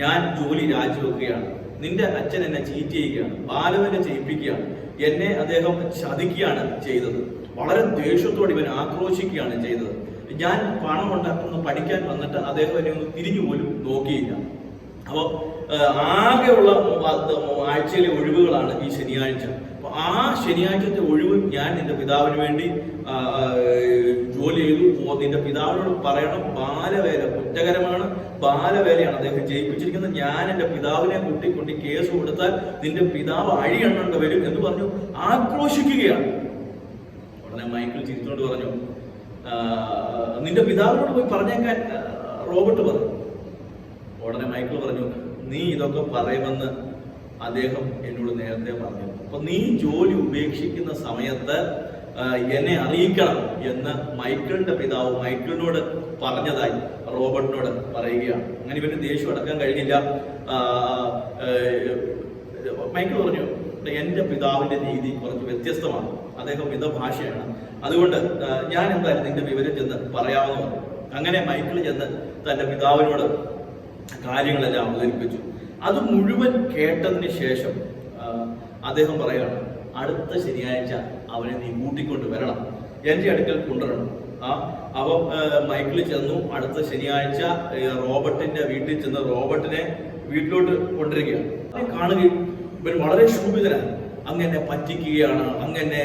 ഞാൻ ജോലി രാജിവെക്കുകയാണ്, നിന്റെ അച്ഛൻ എന്നെ ചീറ്റ് ചെയ്യുകയാണ്, ബാലവനെ ചെയ്യിപ്പിക്കുകയാണ്, എന്നെ അദ്ദേഹം ചതിക്കുകയാണ് ചെയ്തത്. വളരെ ദേഷ്യത്തോടെ ഇവൻ ആക്രോശിക്കുകയാണ് ചെയ്തത്. ഞാൻ പണം ഉണ്ടാക്കുന്ന പഠിക്കാൻ വന്നിട്ട് അദ്ദേഹം എന്നെ ഒന്ന് തിരിഞ്ഞു പോലും നോക്കിയില്ല. അപ്പോൾ ആകെയുള്ള ആഴ്ചയിലെ ഒഴിവുകളാണ് ഈ ശനിയാഴ്ച. അപ്പൊ ആ ശനിയാഴ്ചത്തെ ഒഴിവ് ഞാൻ നിന്റെ പിതാവിന് വേണ്ടി ജോലി ചെയ്തു. നിന്റെ പിതാവിനോട് പറയണം, ബാലവേല കുറ്റകരമാണ്, ബാലവേലയാണ് അദ്ദേഹം ചെയ്യിപ്പിച്ചിരിക്കുന്നത്. ഞാൻ എന്റെ പിതാവിനെ കൂട്ടിക്കൊണ്ടി കേസ് കൊടുത്താൽ നിന്റെ പിതാവ് അഴിയെണ്ണേണ്ടി വരും എന്ന് പറഞ്ഞു ആക്രോശിക്കുകയാണ്. ഉടനെ മൈക്കിൾ ചിരിച്ചുകൊണ്ട് പറഞ്ഞു, നിന്റെ പിതാവിനോട് പോയി പറഞ്ഞേക്കാൻ റോബർട്ട് പറഞ്ഞു. ഉടനെ മൈക്കിൾ പറഞ്ഞു, നീ ഇതൊക്കെ പറയുമെന്ന് അദ്ദേഹം എന്നോട് നേരത്തെ പറഞ്ഞു. അപ്പൊ നീ ജോലി ഉപേക്ഷിക്കുന്ന സമയത്ത് എന്നെ അറിയിക്കണം എന്ന് മൈക്കിളിന്റെ പിതാവ് മൈക്കിളിനോട് പറഞ്ഞതായി റോബർട്ടിനോട് പറയുകയാണ്. അങ്ങനെ ഇവന് ദേഷ്യം അടക്കാൻ കഴിഞ്ഞില്ല. മൈക്കിൾ പറഞ്ഞു, എൻ്റെ പിതാവിൻ്റെ രീതി കുറച്ച് വ്യത്യസ്തമാണ്, അദ്ദേഹം മിതഭാഷയാണ്, അതുകൊണ്ട് ഞാൻ എന്തായാലും നിന്റെ വിവരം ചെന്ന് പറയാമെന്ന് പറഞ്ഞു. അങ്ങനെ മൈക്കിൾ ചെന്ന് തൻ്റെ പിതാവിനോട് കാര്യങ്ങളെല്ലാം അവതരിപ്പിച്ചു. അത് മുഴുവൻ കേട്ടതിന് ശേഷം അദ്ദേഹം പറയാണ്, അടുത്ത ശനിയാഴ്ച അവനെ നീ കൂട്ടിക്കൊണ്ട് വരണം, എൻ്റെ അടുക്കൽ കൊണ്ടുവരണം. അവ മൈക്കിൾ ചെന്നു. അടുത്ത ശനിയാഴ്ച റോബർട്ടിന്റെ വീട്ടിൽ ചെന്ന് റോബർട്ടിനെ വീട്ടിലോട്ട് കൊണ്ടുവരികയാണ്. കാണുകയും ഇവർ വളരെ ക്ഷുഭിതനാണ്. അങ്ങനെ പറ്റിക്കുകയാണ്, അങ്ങനെ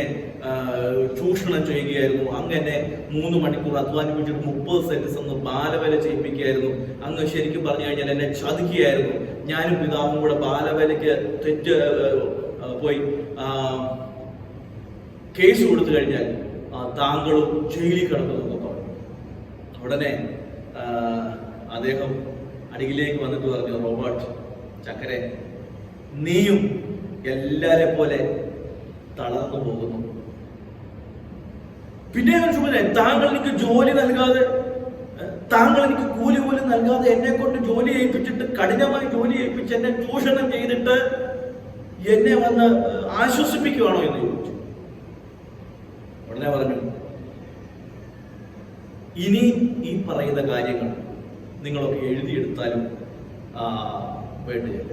ചൂഷണം ചെയ്യുകയായിരുന്നു, അങ്ങനെ 3 മണിക്കൂർ അധ്വാനിപ്പിച്ചിട്ട് 30 സെന്റൻസ് ഒന്ന് ബാലവേല ചെയ്യിപ്പിക്കുകയായിരുന്നു. അങ്ങ് ശരിക്കും പറഞ്ഞു കഴിഞ്ഞാൽ എന്നെ ചതിക്കുകയായിരുന്നു. ഞാനും പിതാവും കൂടെ ബാലവേലയ്ക്ക് പോയി കേസ് കൊടുത്തു കഴിഞ്ഞാൽ താങ്കളും ജയിലിൽ കിടക്കുമെന്നൊക്കെ പറഞ്ഞു. ഉടനെ അദ്ദേഹം അടിയിലേക്ക് വന്നിട്ട് പറഞ്ഞു, റോബർട്ട് ചക്കരെ, നീയും എല്ലാരെ പോലെ തളർന്നു പോകുന്നു. പിന്നെ താങ്കൾ എനിക്ക് ജോലി നൽകാതെ, താങ്കൾ എനിക്ക് കൂലി പോലും നൽകാതെ എന്നെ കൊണ്ട് ജോലി ചെയ്യിപ്പിച്ചിട്ട്, കഠിനമായി ജോലി ചെയ്യിപ്പിച്ച് എന്നെ ചൂഷണം ചെയ്തിട്ട് എന്നെ വന്ന് ആശ്വസിപ്പിക്കുകയാണോ എന്ന് ചോദിച്ചു. ഉടനെ പറഞ്ഞു, ഇനി ഈ പറയുന്ന കാര്യങ്ങൾ നിങ്ങളൊക്കെ എഴുതിയെടുത്താലും വേണ്ടിയില്ല.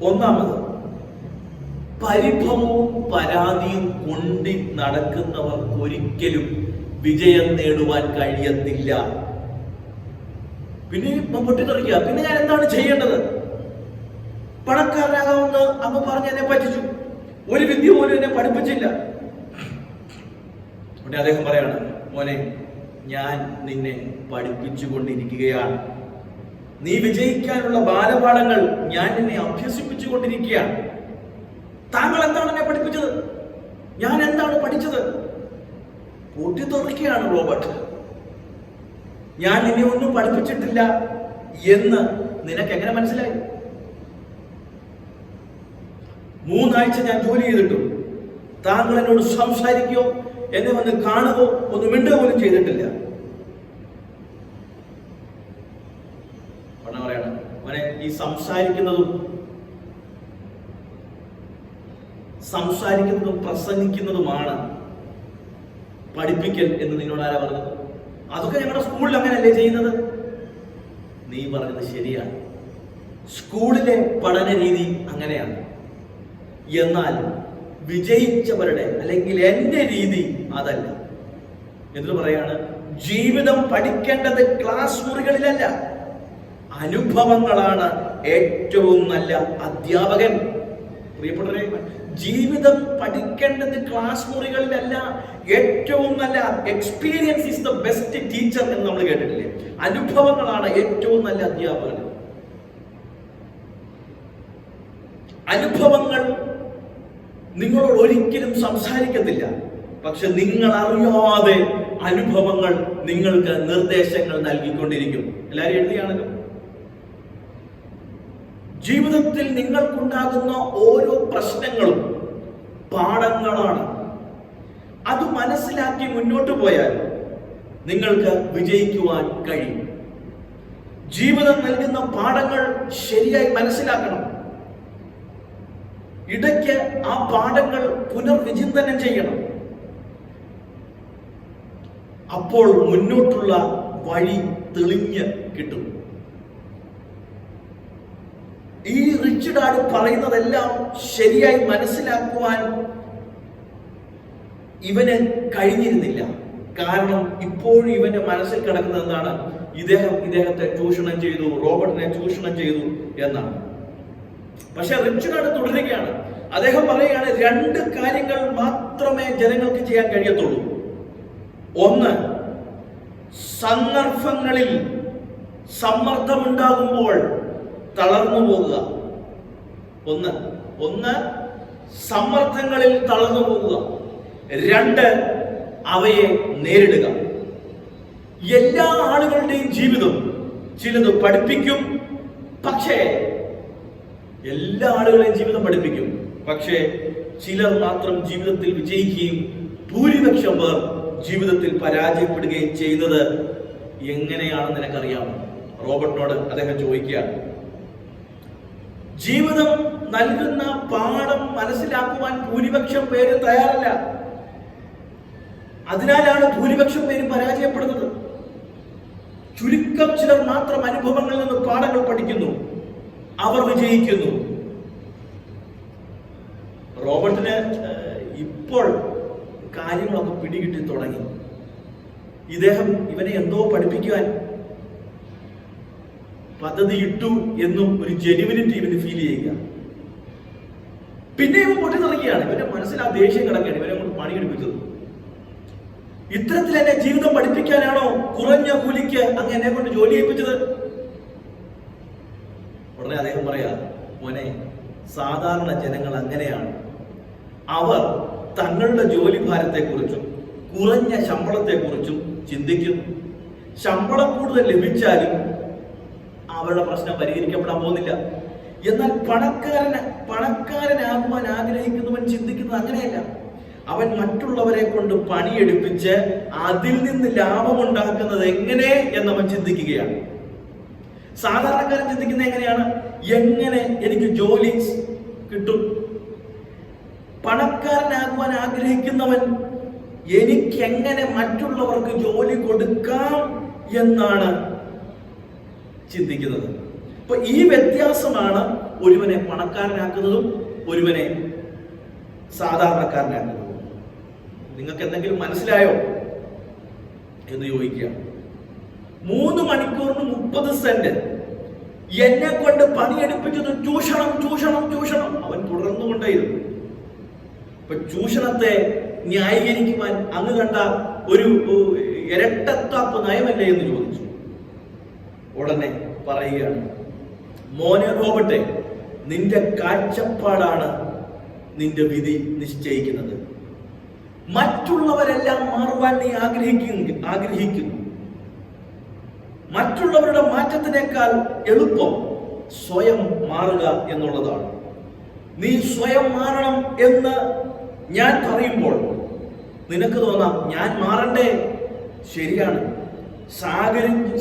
ഒന്നാമത്, പരിഭവവും പരാതിയും കൊണ്ടി നടക്കുന്നവർക്ക് ഒരിക്കലും വിജയം നേടുവാൻ കഴിയത്തില്ല. പിന്നെ പൊട്ടിത്തെറിക്കുക, പിന്നെ ഞാൻ എന്താണ് ചെയ്യേണ്ടത്? പണക്കാരനാകാമെന്ന് അമ്മ പറഞ്ഞ് എന്നെ പറ്റിച്ചു, ഒരു വിദ്യ പോലും എന്നെ പഠിപ്പിച്ചില്ല. ഉടനെ അദ്ദേഹം പറയാണ്, മോനെ, ഞാൻ നിന്നെ പഠിപ്പിച്ചുകൊണ്ടിരിക്കുകയാണ്, നീ വിജയിക്കാനുള്ള ബാലപാഠങ്ങൾ ഞാൻ നിന്നെ അഭ്യസിപ്പിച്ചു കൊണ്ടിരിക്കുകയാണ്. താങ്കൾ എന്താണ് എന്നെ പഠിപ്പിച്ചത്? ഞാൻ എന്താണ് പഠിച്ചത്? പൊട്ടിത്തെറിക്കുകയാണ് റോബർട്ട്. ഞാൻ നിന്നെ ഒന്നും പഠിപ്പിച്ചിട്ടില്ല എന്ന് നിനക്ക് എങ്ങനെ മനസ്സിലായി? 3 ആഴ്ച ഞാൻ ജോലി ചെയ്തിട്ടും താങ്കൾ എന്നോട് സംസാരിക്കുകയോ എന്നെ വന്ന് കാണുകയോ ഒന്ന് മിണ്ടുക പോലും ചെയ്തിട്ടില്ല. പറയണം, അവനെ ഈ സംസാരിക്കുന്നതും പ്രസംഗിക്കുന്നതുമാണ് പഠിപ്പിക്കൽ എന്ന് നിന്നോട് ആരാ പറഞ്ഞത്? അതൊക്കെ ഞങ്ങളുടെ സ്കൂളിൽ അങ്ങനെയല്ലേ ചെയ്യുന്നത്? നീ പറഞ്ഞത് ശരിയാണ്, സ്കൂളിലെ പഠന രീതി അങ്ങനെയാണ്. എന്നാൽ വിജയിച്ചവരുടെ അല്ലെങ്കിൽ എൻ്റെ രീതി അതല്ല. എന്നിട്ട് പറയാണ്, ജീവിതം പഠിക്കേണ്ടത് ക്ലാസ് മുറികളിലല്ല, അനുഭവങ്ങളാണ് ഏറ്റവും നല്ല അധ്യാപകൻ. പ്രിയപ്പെട്ടവരെ, ജീവിതം പഠിക്കേണ്ടത് ക്ലാസ് മുറികളിലല്ല, ഏറ്റവും നല്ല experience is the best teacher എന്ന് നമ്മൾ കേട്ടിട്ടില്ലേ? അനുഭവങ്ങളാണ് ഏറ്റവും നല്ല അധ്യാപകൻ. അനുഭവങ്ങൾ നിങ്ങളോട് ഒരിക്കലും സംസാരിക്കത്തില്ല, പക്ഷെ നിങ്ങൾ അറിയാതെ അനുഭവങ്ങൾ നിങ്ങൾക്ക് നിർദ്ദേശങ്ങൾ നൽകിക്കൊണ്ടിരിക്കും. എല്ലാവരും എഴുതിയാണല്ലോ. ജീവിതത്തിൽ നിങ്ങൾക്കുണ്ടാകുന്ന ഓരോ പ്രശ്നങ്ങളും പാഠങ്ങളാണ്. അത് മനസ്സിലാക്കി മുന്നോട്ട് പോയാൽ നിങ്ങൾക്ക് വിജയിക്കുവാൻ കഴിയും. ജീവിതം നൽകുന്ന പാഠങ്ങൾ ശരിയായി മനസ്സിലാക്കണം. ഇടയ്ക്ക് ആ പാഠങ്ങൾ പുനർവിചിന്തനം ചെയ്യണം. അപ്പോൾ മുന്നോട്ടുള്ള വഴി തെളിഞ്ഞ് കിട്ടും. ഈ റിച്ച് ഡാഡ് പറയുന്നതെല്ലാം ശരിയായി മനസ്സിലാക്കുവാൻ ഇവന് കഴിഞ്ഞിരുന്നില്ല. കാരണം ഇപ്പോഴും ഇവന്റെ മനസ്സിൽ കിടക്കുന്നത് എന്താണ്? ഇദ്ദേഹത്തെ ചൂഷണം ചെയ്തു, റോബർട്ടിനെ ചൂഷണം ചെയ്തു എന്നാണ്. പക്ഷെ റിച്ച് ഡാഡ് തുടരുകയാണ്. അദ്ദേഹം പറയുകയാണ്, 2 കാര്യങ്ങൾ മാത്രമേ ജനങ്ങൾക്ക് ചെയ്യാൻ കഴിയത്തുള്ളൂ. ഒന്ന്, സന്ദർഭങ്ങളിൽ സമ്മർദ്ദമുണ്ടാകുമ്പോൾ തളർന്നു പോകുക. ഒന്ന് സമ്മർദ്ദങ്ങളിൽ തളർന്നു പോകുക. 2, അവയെ നേരിടുക. എല്ലാ ആളുകളുടെയും ജീവിതം ചിലത് പഠിപ്പിക്കും, പക്ഷേ എല്ലാ ആളുകളെയും ജീവിതം പഠിപ്പിക്കും, പക്ഷേ ചിലർ മാത്രം ജീവിതത്തിൽ വിജയിക്കുകയും ഭൂരിപക്ഷം പേർ ജീവിതത്തിൽ പരാജയപ്പെടുകയും ചെയ്യുന്നത് എങ്ങനെയാണെന്ന് നിനക്കറിയാമോ? റോബർട്ടിനോട് അദ്ദേഹം ചോദിക്കുകയാണ്. ജീവിതം നൽകുന്ന പാഠം മനസ്സിലാക്കുവാൻ ഭൂരിപക്ഷം പേര് തയ്യാറല്ല. അതിനാലാണ് ഭൂരിപക്ഷം പേരും പരാജയപ്പെടുന്നത്. ചുരുക്കം ചിലർ മാത്രം അനുഭവങ്ങളിൽ നിന്ന് പാഠങ്ങൾ പഠിക്കുന്നു, അവർ വിജയിക്കുന്നു. റോബർട്ടിന് ഇപ്പോൾ കാര്യങ്ങളൊക്കെ പിടികിട്ടി തുടങ്ങി. ഇദ്ദേഹം ഇവനെ എന്തോ പഠിപ്പിക്കുവാൻ പദ്ധതി ഇട്ടു എന്നും ഒരു ജെനുവിനിറ്റി ഇവന് ഫീൽ ചെയ്യുക. പിന്നെ ഇവൻ പൊട്ടിത്തെറിക്കുകയാണ്. ഇവന്റെ മനസ്സിൽ ആ ദേഷ്യം കിടക്കുകയാണ്. ഇവനെ കൊണ്ട് പണിയെടുപ്പിച്ചത്. ഇത്തരത്തിൽ എന്നെ ജീവിതം പഠിപ്പിക്കാനാണോ കുറഞ്ഞ കൂലിക്ക് അങ്ങ് എന്നെ കൊണ്ട് ജോലി ചെയ്യിപ്പിച്ചത്? ഉടനെ അദ്ദേഹം പറയാ, മോനെ, സാധാരണ ജനങ്ങൾ അങ്ങനെയാണ്. അവർ തങ്ങളുടെ ജോലി ഭാരത്തെക്കുറിച്ചും കുറഞ്ഞ ശമ്പളത്തെക്കുറിച്ചും ചിന്തിക്കുന്നു. ശമ്പളം കൂടുതൽ ലഭിച്ചാലും അവരുടെ പ്രശ്നം പരിഹരിക്കപ്പെടാൻ പോകുന്നില്ല. എന്നാൽ പണക്കാരനാകുവാൻ ആഗ്രഹിക്കുന്നവൻ ചിന്തിക്കുന്നത് അങ്ങനെയല്ല. അവൻ മറ്റുള്ളവരെ കൊണ്ട് പണിയെടുപ്പിച്ച് അതിൽ നിന്ന് ലാഭമുണ്ടാക്കുന്നത് എങ്ങനെ എന്നവൻ ചിന്തിക്കുകയാണ്. സാധാരണക്കാരൻ ചിന്തിക്കുന്നത് എങ്ങനെയാണ്? എങ്ങനെ എനിക്ക് ജോലി കിട്ടും? പണക്കാരനാകുവാൻ ആഗ്രഹിക്കുന്നവൻ എനിക്കെങ്ങനെ മറ്റുള്ളവർക്ക് ജോലി കൊടുക്കാം എന്നാണ് ചിന്തിക്കുന്നത്. അപ്പൊ ഈ വ്യത്യാസമാണ് ഒരുവനെ പണക്കാരനാക്കുന്നതും ഒരുവനെ സാധാരണക്കാരനാക്കുന്നതും. നിങ്ങൾക്ക് എന്തെങ്കിലും മനസ്സിലായോ എന്ന് ചോദിക്കുക. 3 മണിക്കൂറിന് 30 സെന്റ് എന്നെ കൊണ്ട് പണിയെടുപ്പിച്ചത് ചൂഷണം ചൂഷണം ചൂഷണം. അവൻ തുടർന്നുകൊണ്ടേയിരുന്നു. ഇപ്പൊ ചൂഷണത്തെ ന്യായീകരിക്കുവാൻ അങ്ങ് കണ്ട ഒരു ഇരട്ടത്താപ്പ് നയമല്ലേ എന്ന് ചോദിച്ചു. ഉടനെ പറയുകയാണ്, മോനെ റോബർട്ടെ, നിന്റെ കാഴ്ചപ്പാടാണ് നിന്റെ വിധി നിശ്ചയിക്കുന്നത്. മറ്റുള്ളവരെല്ലാം മാറുവാൻ നീ ആഗ്രഹിക്കുന്നു. മറ്റുള്ളവരുടെ മാറ്റത്തിനേക്കാൾ എളുപ്പം സ്വയം മാറുക എന്നുള്ളതാണ്. നീ സ്വയം മാറണം എന്ന് ഞാൻ പറയുമ്പോൾ നിനക്ക് തോന്നാം, ഞാൻ മാറണ്ടേ? ശരിയാണ്.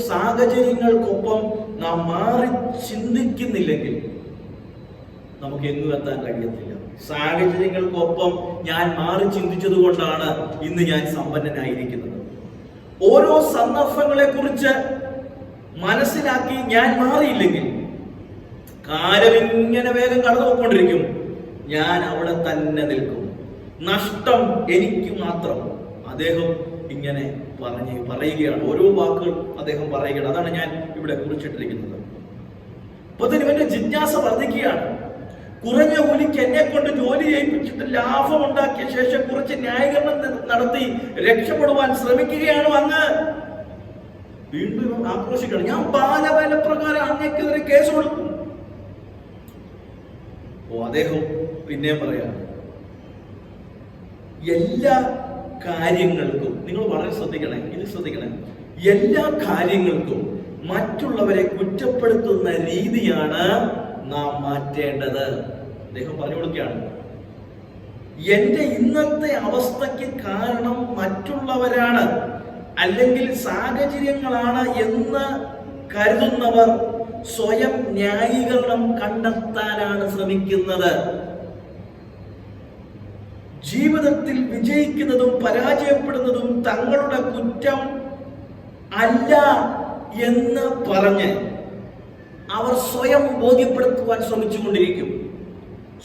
സാഹചര്യങ്ങൾക്കൊപ്പം നാം മാറി ചിന്തിക്കുന്നില്ലെങ്കിൽ നമുക്ക് എങ്ങും എത്താൻ കഴിയത്തില്ല. സാഹചര്യങ്ങൾക്കൊപ്പം ഞാൻ മാറി ചിന്തിച്ചത് കൊണ്ടാണ് ഇന്ന് ഞാൻ സമ്പന്നനായിരിക്കുന്നത്. ഓരോ സന്ദർഭങ്ങളെ കുറിച്ച് മനസ്സിലാക്കി ഞാൻ മാറിയില്ലെങ്കിൽ കാലം ഇങ്ങനെ വേഗം കടന്നുപോയിക്കൊണ്ടിരിക്കും. ഞാൻ അവിടെ തന്നെ നിൽക്കും. നഷ്ടം എനിക്ക് മാത്രം. അദ്ദേഹം ഇങ്ങനെ പറയുകയാണ്. ഓരോ വാക്കുകൾ അദ്ദേഹം പറയുകയാണ്. അതാണ് ഞാൻ ഇവിടെ കുറിച്ചിട്ടിരിക്കുന്നത്. അപ്പൊ ഇവന്റെ ജിജ്ഞാസ വർദ്ധിക്കുകയാണ്. കുറഞ്ഞ കൂലിക്ക് എന്നെ കൊണ്ട് ജോലി ചെയ്യിപ്പിച്ചിട്ട് ലാഭം ഉണ്ടാക്കിയ ശേഷം കുറച്ച് ന്യായീകരണം നടത്തി രക്ഷപ്പെടുവാൻ ശ്രമിക്കുകയാണോ അങ്ങ്? വീണ്ടും ആക്രോശിക്കണം. ഞാൻ ബാലവേല പ്രകാരം അങ്ങേക്കെതിരെ കേസ് കൊടുക്കും. അദ്ദേഹം പിന്നെയും പറയാണ്, എല്ലാ കാര്യങ്ങൾക്കും നിങ്ങൾ വളരെ ശ്രദ്ധിക്കണേ, എല്ലാ കാര്യങ്ങൾക്കും മറ്റുള്ളവരെ കുറ്റപ്പെടുത്തുന്ന രീതിയാണ് നാം മാറ്റേണ്ടത്. അദ്ദേഹം പറഞ്ഞു കൊടുക്കുകയാണ്, എന്റെ ഇന്നത്തെ അവസ്ഥയ്ക്ക് കാരണം മറ്റുള്ളവരാണ് അല്ലെങ്കിൽ സാഹചര്യങ്ങളാണ് എന്ന് കരുതുന്നവർ സ്വയം ന്യായീകരണം കണ്ടെത്താനാണ് ശ്രമിക്കുന്നത്. ജീവിതത്തിൽ വിജയിക്കുന്നതും പരാജയപ്പെടുന്നതും തങ്ങളുടെ കുറ്റം അല്ല എന്ന് പറഞ്ഞ് അവർ സ്വയം ബോധ്യപ്പെടുത്തുവാൻ ശ്രമിച്ചുകൊണ്ടിരിക്കും.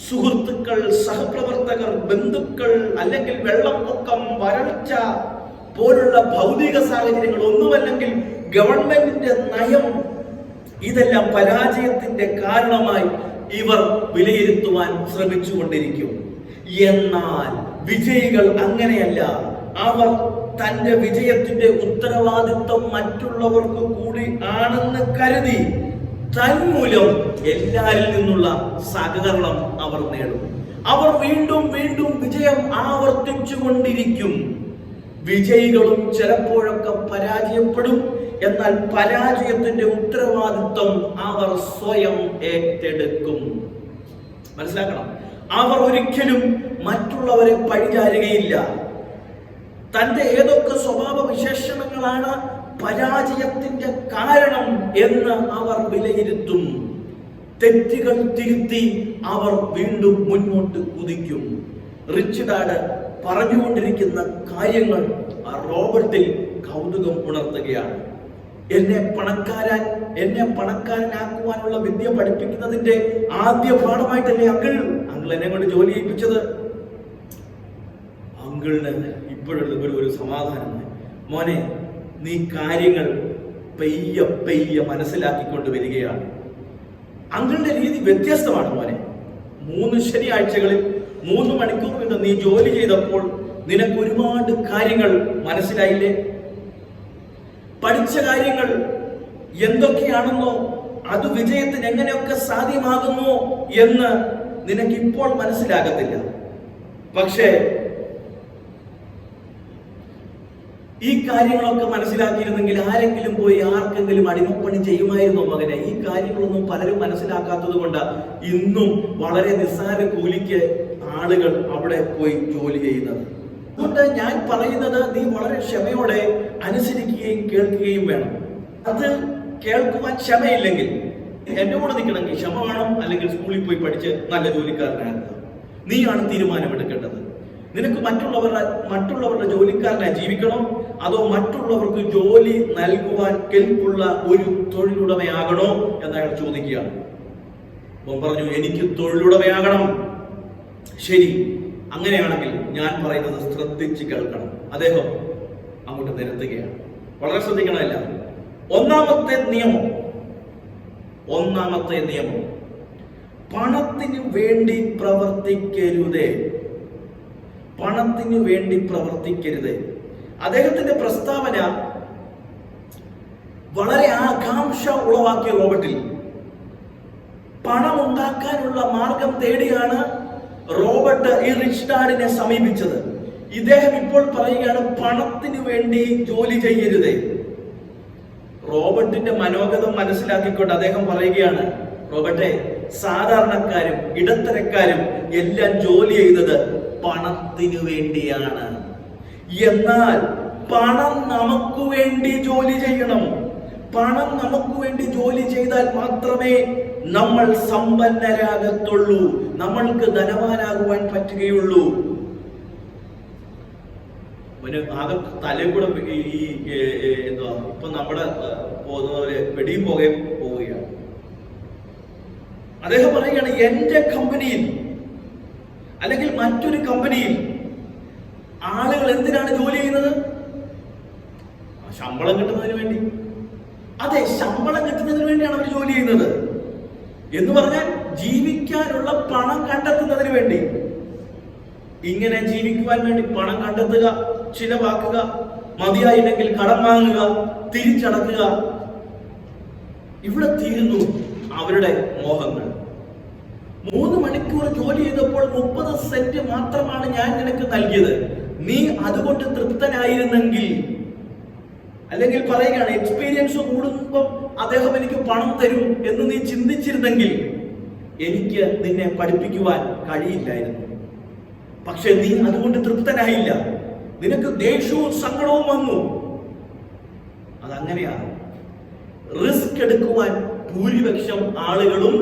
സുഹൃത്തുക്കൾ, സഹപ്രവർത്തകർ, ബന്ധുക്കൾ, അല്ലെങ്കിൽ വെള്ളപ്പൊക്കം, വരൾച്ച പോലുള്ള ഭൗതിക സാഹചര്യങ്ങൾ, ഒന്നുമല്ലെങ്കിൽ ഗവൺമെന്റിന്റെ നയം, ഇതെല്ലാം പരാജയത്തിന്റെ കാരണമായി ഇവർ വിലയിരുത്തുവാൻ ശ്രമിച്ചുകൊണ്ടിരിക്കും. എന്നാൽ വിജയികൾ അങ്ങനെയല്ല. അവർ തന്റെ വിജയത്തിന്റെ ഉത്തരവാദിത്വം മറ്റുള്ളവർക്ക് കൂടി ആണെന്ന് കരുതി തന്മൂലം എല്ലാരിൽ നിന്നുള്ള സഹകരണം അവർ നേടും. അവർ വീണ്ടും വീണ്ടും വിജയം ആവർത്തിച്ചു കൊണ്ടിരിക്കും. വിജയികളും ചിലപ്പോഴൊക്കെ പരാജയപ്പെടും. എന്നാൽ പരാജയത്തിന്റെ ഉത്തരവാദിത്വം അവർ സ്വയം ഏറ്റെടുക്കും. മനസ്സിലാക്കണം, അവർ ഒരിക്കലും മറ്റുള്ളവരെ പഴിചാരുകയില്ല. തന്റെ ഏതൊക്കെ സ്വഭാവ വിശേഷണങ്ങളാണ് പരാജയത്തിന്റെ കാരണം എന്ന് അവർ വിലയിരുത്തും. തെറ്റുകൾ തിരുത്തി അവർ വീണ്ടും മുന്നോട്ട് കുതിക്കും. റിച്ച് ഡാഡ് പറഞ്ഞുകൊണ്ടിരിക്കുന്ന കാര്യങ്ങൾ ആ റോബർട്ടിൽ കൗതുകം ഉണർത്തുകയാണ്. എന്നെ പണക്കാരനാക്കുവാനുള്ള വിദ്യ പഠിപ്പിക്കുന്നതിന്റെ ആദ്യ പാഠമായിട്ടല്ലേ അങ്കിൾ എന്നെ കൊണ്ട് ജോലി ചെയ്യിപ്പിച്ചത്. അങ്കിളിന് ഇപ്പോഴൊരു ഒരു സമാധാനം. മോനെ, നീ കാര്യങ്ങൾ പെയ്യ മനസ്സിലാക്കിക്കൊണ്ട് വരികയാണ്. അങ്കിളിന്റെ രീതി വ്യത്യസ്തമാണ് മോനെ. 3 ശനിയാഴ്ചകളിൽ 3 മണിക്കൂർ കൊണ്ട് നീ ജോലി ചെയ്തപ്പോൾ നിനക്ക് ഒരുപാട് കാര്യങ്ങൾ മനസ്സിലായില്ലേ? പഠിച്ച കാര്യങ്ങൾ എന്തൊക്കെയാണെന്നോ അത് വിജയത്തിന് എങ്ങനെയൊക്കെ സാധ്യമാകുന്നു എന്ന് നിനക്കിപ്പോൾ മനസ്സിലാകത്തില്ല. പക്ഷേ ഈ കാര്യങ്ങളൊക്കെ മനസ്സിലാക്കിയിരുന്നെങ്കിൽ ആരെങ്കിലും പോയി ആർക്കെങ്കിലും അടിമപ്പണി ചെയ്യുമായിരുന്നോ മകനെ? ഈ കാര്യങ്ങളൊന്നും പലരും മനസ്സിലാക്കാത്തത് കൊണ്ട് ഇന്നും വളരെ നിസ്സാര കൂലിക്ക് ആളുകൾ അവിടെ പോയി ജോലി ചെയ്യുന്നത്. അതുകൊണ്ട് ഞാൻ പറയുന്നത് നീ വളരെ ക്ഷമയോടെ അനുസരിക്കുകയും കേൾക്കുകയും വേണം. അത് കേൾക്കുവാൻ ക്ഷമയില്ലെങ്കിൽ എന്റെ കൂടെ നിൽക്കണമെങ്കിൽ ക്ഷമ വേണം, അല്ലെങ്കിൽ സ്കൂളിൽ പോയി പഠിച്ച് നല്ല ജോലിക്കാരനാകുക. നീയാണ് തീരുമാനമെടുക്കേണ്ടത്. നിനക്ക് മറ്റുള്ളവരുടെ ജോലിക്കാരനായി ജീവിക്കണോ, അതോ മറ്റുള്ളവർക്ക് ജോലി നൽകുവാൻ കെൽപ്പുള്ള ഒരു തൊഴിലുടമയാകണോ എന്ന് അയാൾ ചോദിക്കുകയാണ്. അവൻ പറഞ്ഞു, എനിക്ക് തൊഴിലുടമയാകണം. ശരി, അങ്ങനെയാണെങ്കിൽ ഞാൻ പറയുന്നത് ശ്രദ്ധിച്ച് കേൾക്കണം. അദ്ദേഹം അങ്ങോട്ട് നിരത്തുകയാണ്. വളരെ ശ്രദ്ധിക്കണമല്ല. ഒന്നാമത്തെ നിയമം പണത്തിന് വേണ്ടി പ്രവർത്തിക്കരുതേ. അദ്ദേഹത്തിന്റെ പ്രസ്താവന വളരെ ആകാംക്ഷ ഉളവാക്കിയ റോബർട്ടിൽ. പണം ഉണ്ടാക്കാനുള്ള മാർഗം തേടിയാണ് റോബർട്ട് ഈ റിച്ച് ഡാഡിനെ സമീപിച്ചത്. ഇദ്ദേഹം ഇപ്പോൾ പറയുകയാണ്, പണത്തിന് വേണ്ടി ജോലി ചെയ്യരുതേ. റോബർട്ടിന്റെ മനോഗതം മനസ്സിലാക്കിക്കൊണ്ട് അദ്ദേഹം പറയുകയാണ്, റോബർട്ടെ, സാധാരണക്കാരും ഇടത്തരക്കാരും എല്ലാം ജോലി ചെയ്യുന്നത് പണത്തിനു വേണ്ടിയാണ്. എന്നാൽ പണം നമുക്ക് വേണ്ടി ജോലി ചെയ്യണം. പണം നമുക്ക് വേണ്ടി ജോലി ചെയ്താൽ മാത്രമേ നമ്മൾ സമ്പന്നരാകത്തുള്ളൂ, നമ്മൾക്ക് ധനവാനാകുവാൻ പറ്റുകയുള്ളൂ. ആകെ തലയിൽ കൂടെ ഇപ്പൊ നമ്മുടെ പോകുന്ന പോലെ വെടിയും പോവുകയാണ്. അദ്ദേഹം പറയുകയാണ്, എന്റെ കമ്പനിയിൽ അല്ലെങ്കിൽ മറ്റൊരു കമ്പനിയിൽ ആളുകൾ എന്തിനാണ് ജോലി ചെയ്യുന്നത്? ശമ്പളം കിട്ടുന്നതിന് വേണ്ടി. അതെ, ശമ്പളം കിട്ടുന്നതിന് വേണ്ടിയാണ് അവർ ജോലി ചെയ്യുന്നത്. എന്ന് പറഞ്ഞാൽ ജീവിക്കാനുള്ള പണം കണ്ടെത്തുന്നതിന് വേണ്ടി. ഇങ്ങനെ ജീവിക്കുവാൻ വേണ്ടി പണം കണ്ടെത്തുക, ചിലവാക്കുക, മതിയായില്ലെങ്കിൽ കടം വാങ്ങുക, തിരിച്ചടക്കുക. ഇവിടെ തീരുന്നു അവരുടെ മോഹങ്ങൾ. 3 മണിക്കൂർ ജോലി ചെയ്തപ്പോൾ 30 സെന്റ് മാത്രമാണ് ഞാൻ നിനക്ക് നൽകിയത്. നീ അതുകൊണ്ട് തൃപ്തനായിരുന്നെങ്കിൽ, അല്ലെങ്കിൽ പറയുകയാണ്, എക്സ്പീരിയൻസ് കൂടുമ്പോൾ അദ്ദേഹം എനിക്ക് പണം തരും എന്ന് നീ ചിന്തിച്ചിരുന്നെങ്കിൽ എനിക്ക് നിന്നെ പഠിപ്പിക്കുവാൻ കഴിയില്ലായിരുന്നു. പക്ഷെ നീ അതുകൊണ്ട് തൃപ്തനായില്ല. നിനക്ക് ദേഷ്യവും സങ്കടവും വന്നു. അതങ്ങനെയാണ്. റിസ്ക് എടുക്കുവാൻ ഭൂരിപക്ഷം ആളുകളും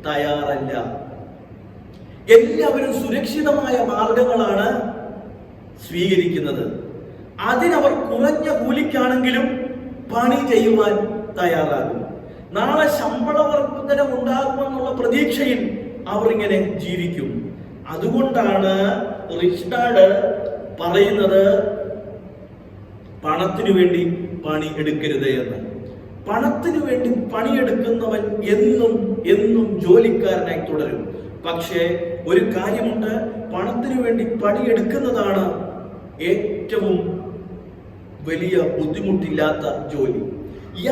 തയ്യാറല്ല. എല്ലാവരും സുരക്ഷിതമായ മാർഗങ്ങളാണ് സ്വീകരിക്കുന്നത്. അതിനവർ കുറഞ്ഞ കൂലിക്കാണെങ്കിലും പണി ചെയ്യുവാൻ തയ്യാറാകും. നാളെ ശമ്പള വർധന ഉണ്ടാകുമെന്നുള്ള പ്രതീക്ഷയിൽ അവർ ഇങ്ങനെ ജീവിക്കും. അതുകൊണ്ടാണ് റിച്ച് ഡാഡ് പറയുന്നത്, പണത്തിനു വേണ്ടി പണി എടുക്കരുത് എന്ന്. പണത്തിനു വേണ്ടി പണിയെടുക്കുന്നവൻ എന്നും ജോലിക്കാരനായി തുടരും. പക്ഷേ ഒരു കാര്യമുണ്ട്, പണത്തിനു വേണ്ടി പണിയെടുക്കുന്നതാണ് ഏറ്റവും വലിയ ബുദ്ധിമുട്ടില്ലാത്ത ജോലി.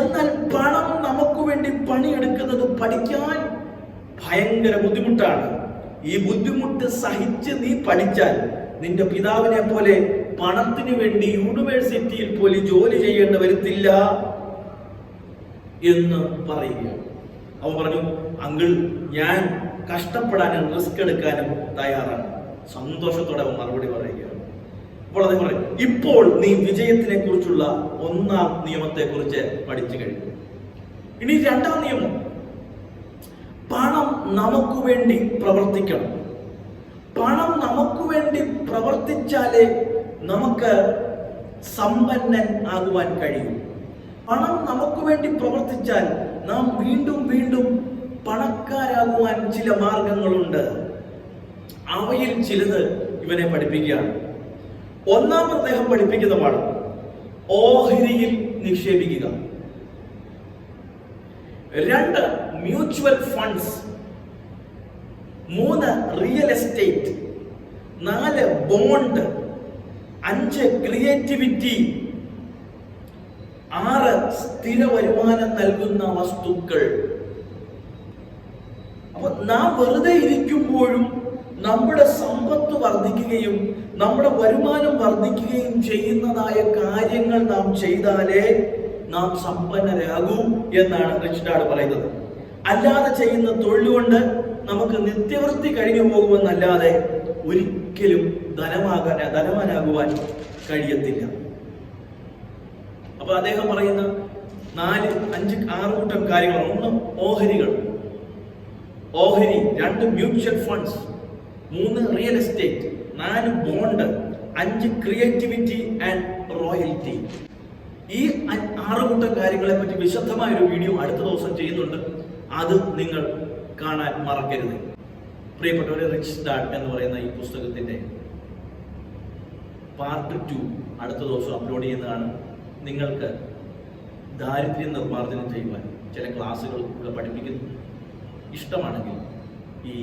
എന്നാൽ പണം നമുക്ക് വേണ്ടി പണിയെടുക്കുന്നത് പഠിക്കാൻ ഭയങ്കര ബുദ്ധിമുട്ടാണ്. ഈ ബുദ്ധിമുട്ട് സഹിച്ച് നീ പഠിച്ചാൽ നിന്റെ പിതാവിനെ പോലെ പണത്തിന് വേണ്ടി യൂണിവേഴ്സിറ്റിയിൽ പോലും ജോലി ചെയ്യേണ്ടി വരത്തില്ല എന്ന് പറയുകയാണ്. അവൻ പറഞ്ഞു, അങ്കിൾ, ഞാൻ കഷ്ടപ്പെടാനും റിസ്ക് എടുക്കാനും തയ്യാറാണ്. സന്തോഷത്തോടെ അവൻ മറുപടി പറയുകയാണ്. അപ്പോൾ അദ്ദേഹം പറയും, ഇപ്പോൾ നീ വിജയത്തിനെ കുറിച്ചുള്ള 1-ാം നിയമത്തെ കുറിച്ച് പഠിച്ചു കഴിഞ്ഞു. ഇനി 2-ാം നിയമം, പണം നമുക്ക് വേണ്ടി പ്രവർത്തിക്കണം. പണം നമുക്ക് വേണ്ടി പ്രവർത്തിച്ചാലേ നമുക്ക് സമ്പന്നൻ ആകുവാൻ കഴിയും. പണം നമുക്ക് വേണ്ടി പ്രവർത്തിച്ചാൽ നാം വീണ്ടും വീണ്ടും പണക്കാരാകുവാൻ ചില മാർഗങ്ങളുണ്ട്. അവയിൽ ചിലത് ഇവനെ പഠിപ്പിക്കുകയാണ്. 1-ാം അദ്ദേഹം പഠിപ്പിക്കുന്ന പാഠം ഓഹരിയിൽ നിക്ഷേപിക്കുക. 2 mutual funds, 3 real estate, 4 bond, 5 creativity, 6 സ്ഥിര വരുമാനം നൽകുന്ന വസ്തുക്കൾ. അപ്പൊ നാം വെറുതെ ഇരിക്കുമ്പോഴും നമ്മുടെ സമ്പത്ത് വർദ്ധിക്കുകയും നമ്മുടെ വരുമാനം വർദ്ധിക്കുകയും ചെയ്യുന്നതായ കാര്യങ്ങൾ നാം ചെയ്താലേ നാം സമ്പന്നരാകൂ എന്നാണ് റിച്ച് ഡാഡ് പറയുന്നത്. അല്ലാതെ ചെയ്യുന്ന തൊഴിലുകൊണ്ട് നമുക്ക് നിത്യവൃത്തി കഴിഞ്ഞു പോകുമെന്നല്ലാതെ ഒരിക്കലും ധനവാനാകുവാൻ കഴിയത്തില്ല. അപ്പൊ അദ്ദേഹം പറയുന്ന 4, 5, 6 കൂട്ടം കാര്യങ്ങളാണ്. 1 ഓഹരികൾ, 2 mutual funds, 3 real estate, 4 bond, 5 creativity and royalty. ഈ 6 കൂട്ടം കാര്യങ്ങളെ പറ്റി വിശദമായ ഒരു വീഡിയോ അടുത്ത ദിവസം ചെയ്യുന്നുണ്ട്. അത് നിങ്ങൾ കാണാൻ മറക്കരുത്. പ്രിയപ്പെട്ടവരെ, റിച്ച് ഡാഡ് എന്ന് പറയുന്ന ഈ പുസ്തകത്തിന്റെ പാർട്ട് 2 അടുത്ത ദിവസം അപ്ലോഡ് ചെയ്യുന്നതാണ്. നിങ്ങൾക്ക് ദാരിദ്ര്യ നിർമ്മാർജ്ജനം ചെയ്യുവാൻ ചില ക്ലാസ്സുകൾ ഇവിടെ പഠിപ്പിക്കുന്നു. ഇഷ്ടമാണെങ്കിൽ ഈ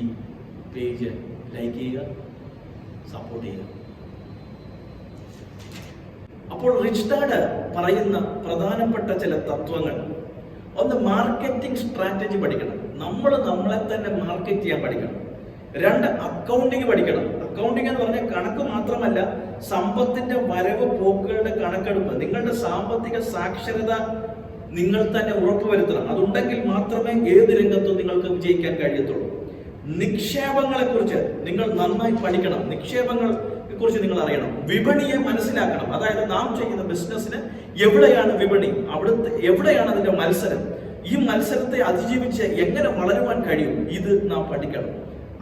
പേജ് ലൈക്ക് ചെയ്യുക, സപ്പോർട്ട് ചെയ്യുക. അപ്പോൾ റിച്ച് ഡാഡ് പറയുന്ന പ്രധാനപ്പെട്ട ചില തത്വങ്ങൾ: 1, മാർക്കറ്റിംഗ് സ്ട്രാറ്റജി പഠിക്കണം. നമ്മളെ തന്നെ മാർക്കറ്റ് ചെയ്യാൻ പഠിക്കണം. 2, അക്കൗണ്ടിങ് പഠിക്കണം. അക്കൗണ്ടിങ് എന്ന് പറഞ്ഞാൽ കണക്ക് മാത്രമല്ല, സമ്പത്തിന്റെ വരവ് പോക്കുകളുടെ കണക്കെടുപ്പ്. നിങ്ങളുടെ സാമ്പത്തിക സാക്ഷരത നിങ്ങൾ തന്നെ ഉറപ്പുവരുത്തണം. അതുണ്ടെങ്കിൽ മാത്രമേ ഏത് രംഗത്തും നിങ്ങൾക്ക് വിജയിക്കാൻ കഴിയത്തുള്ളൂ. നിക്ഷേപങ്ങളെ കുറിച്ച് നിങ്ങൾ നന്നായി പഠിക്കണം. നിക്ഷേപങ്ങളെ കുറിച്ച് നിങ്ങൾ അറിയണം. വിപണിയെ മനസ്സിലാക്കണം. അതായത് നാം ചെയ്യുന്ന ബിസിനസ്സിന് എവിടെയാണ് വിപണി, എവിടെയാണ് അതിന്റെ മത്സരം, ഈ മത്സരത്തെ അതിജീവിച്ച് എങ്ങനെ വളരുവാൻ കഴിയും, ഇത് നാം പഠിക്കണം.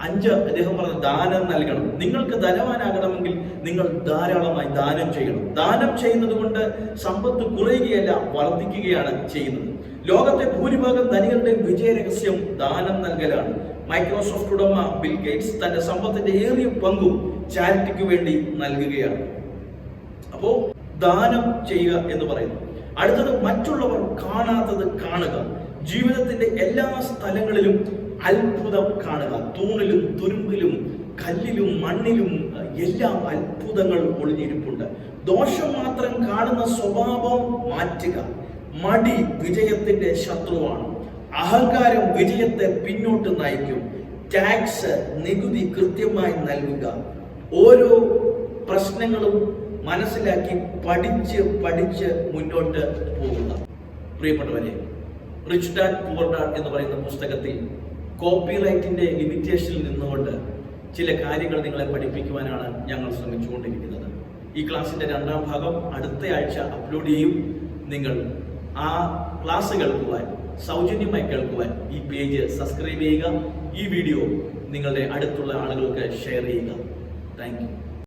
5 അദ്ദേഹം പറഞ്ഞ ദാനം നൽകണം. നിങ്ങൾക്ക് ധനവാനാകണമെങ്കിൽ നിങ്ങൾ ധാരാളമായി ദാനം ചെയ്യണം. ദാനം ചെയ്യുന്നത് കൊണ്ട് സമ്പത്ത് കുറയുകയല്ല, വർദ്ധിക്കുകയാണ് ചെയ്യുന്നത്. ലോകത്തെ ഭൂരിഭാഗം ധനികരുടെ വിജയരഹസ്യം ദാനം നൽകലാണ്. മൈക്രോസോഫ്റ്റ് ഉടമ ബിൽ ഗേറ്റ്സ് തന്റെ സമ്പത്തിന്റെ ഏറിയ പങ്കും ചാരിറ്റിക്ക് വേണ്ടി നൽകുകയാണ്. അപ്പോ ദാനം ചെയ്യുക എന്ന് പറയുന്നു. അടുത്തത്, മറ്റുള്ളവർ കാണാത്തത് കാണുക. ജീവിതത്തിന്റെ എല്ലാ സ്ഥലങ്ങളിലും അത്ഭുതം കാണുക. തൂണിലും തുരുമ്പിലും കല്ലിലും മണ്ണിലും എല്ലാം അത്ഭുതങ്ങൾ ഒളിഞ്ഞിരിപ്പുണ്ട്. ദോഷം മാത്രം കാണുന്ന സ്വഭാവം മാറ്റുക. മടി വിജയത്തിന്റെ ശത്രുവാണ്. അഹങ്കാരം വിജയത്തെ പിന്നോട്ട് നയിക്കും. ടാക്സ്, നികുതി കൃത്യമായി നൽകുക. ഓരോ പ്രശ്നങ്ങളും മനസ്സിലാക്കി പഠിച്ച് മുന്നോട്ട് പോകുക. പ്രിയപ്പെട്ടവരെ, റിച്ച് ഡാഡ് പുവർ ഡാഡ് എന്ന് പറയുന്ന പുസ്തകത്തിൽ കോപ്പിറൈറ്റിന്റെ ലിമിറ്റേഷനിൽ നിന്നുകൊണ്ട് ചില കാര്യങ്ങൾ നിങ്ങളെ പഠിപ്പിക്കുവാനാണ് ഞങ്ങൾ ശ്രമിച്ചുകൊണ്ടിരിക്കുന്നത്. ഈ ക്ലാസ്സിന്റെ 2-ാം ഭാഗം അടുത്ത ആഴ്ച അപ്ലോഡ് ചെയ്യും. നിങ്ങൾ ആ ക്ലാസ് കേൾക്കുവാൻ, സൗജന്യമായി കേൾക്കുവാൻ ഈ പേജ് സബ്സ്ക്രൈബ് ചെയ്യുക. ഈ വീഡിയോ നിങ്ങളുടെ അടുത്തുള്ള ആളുകൾക്ക് ഷെയർ ചെയ്യുക. Thank you.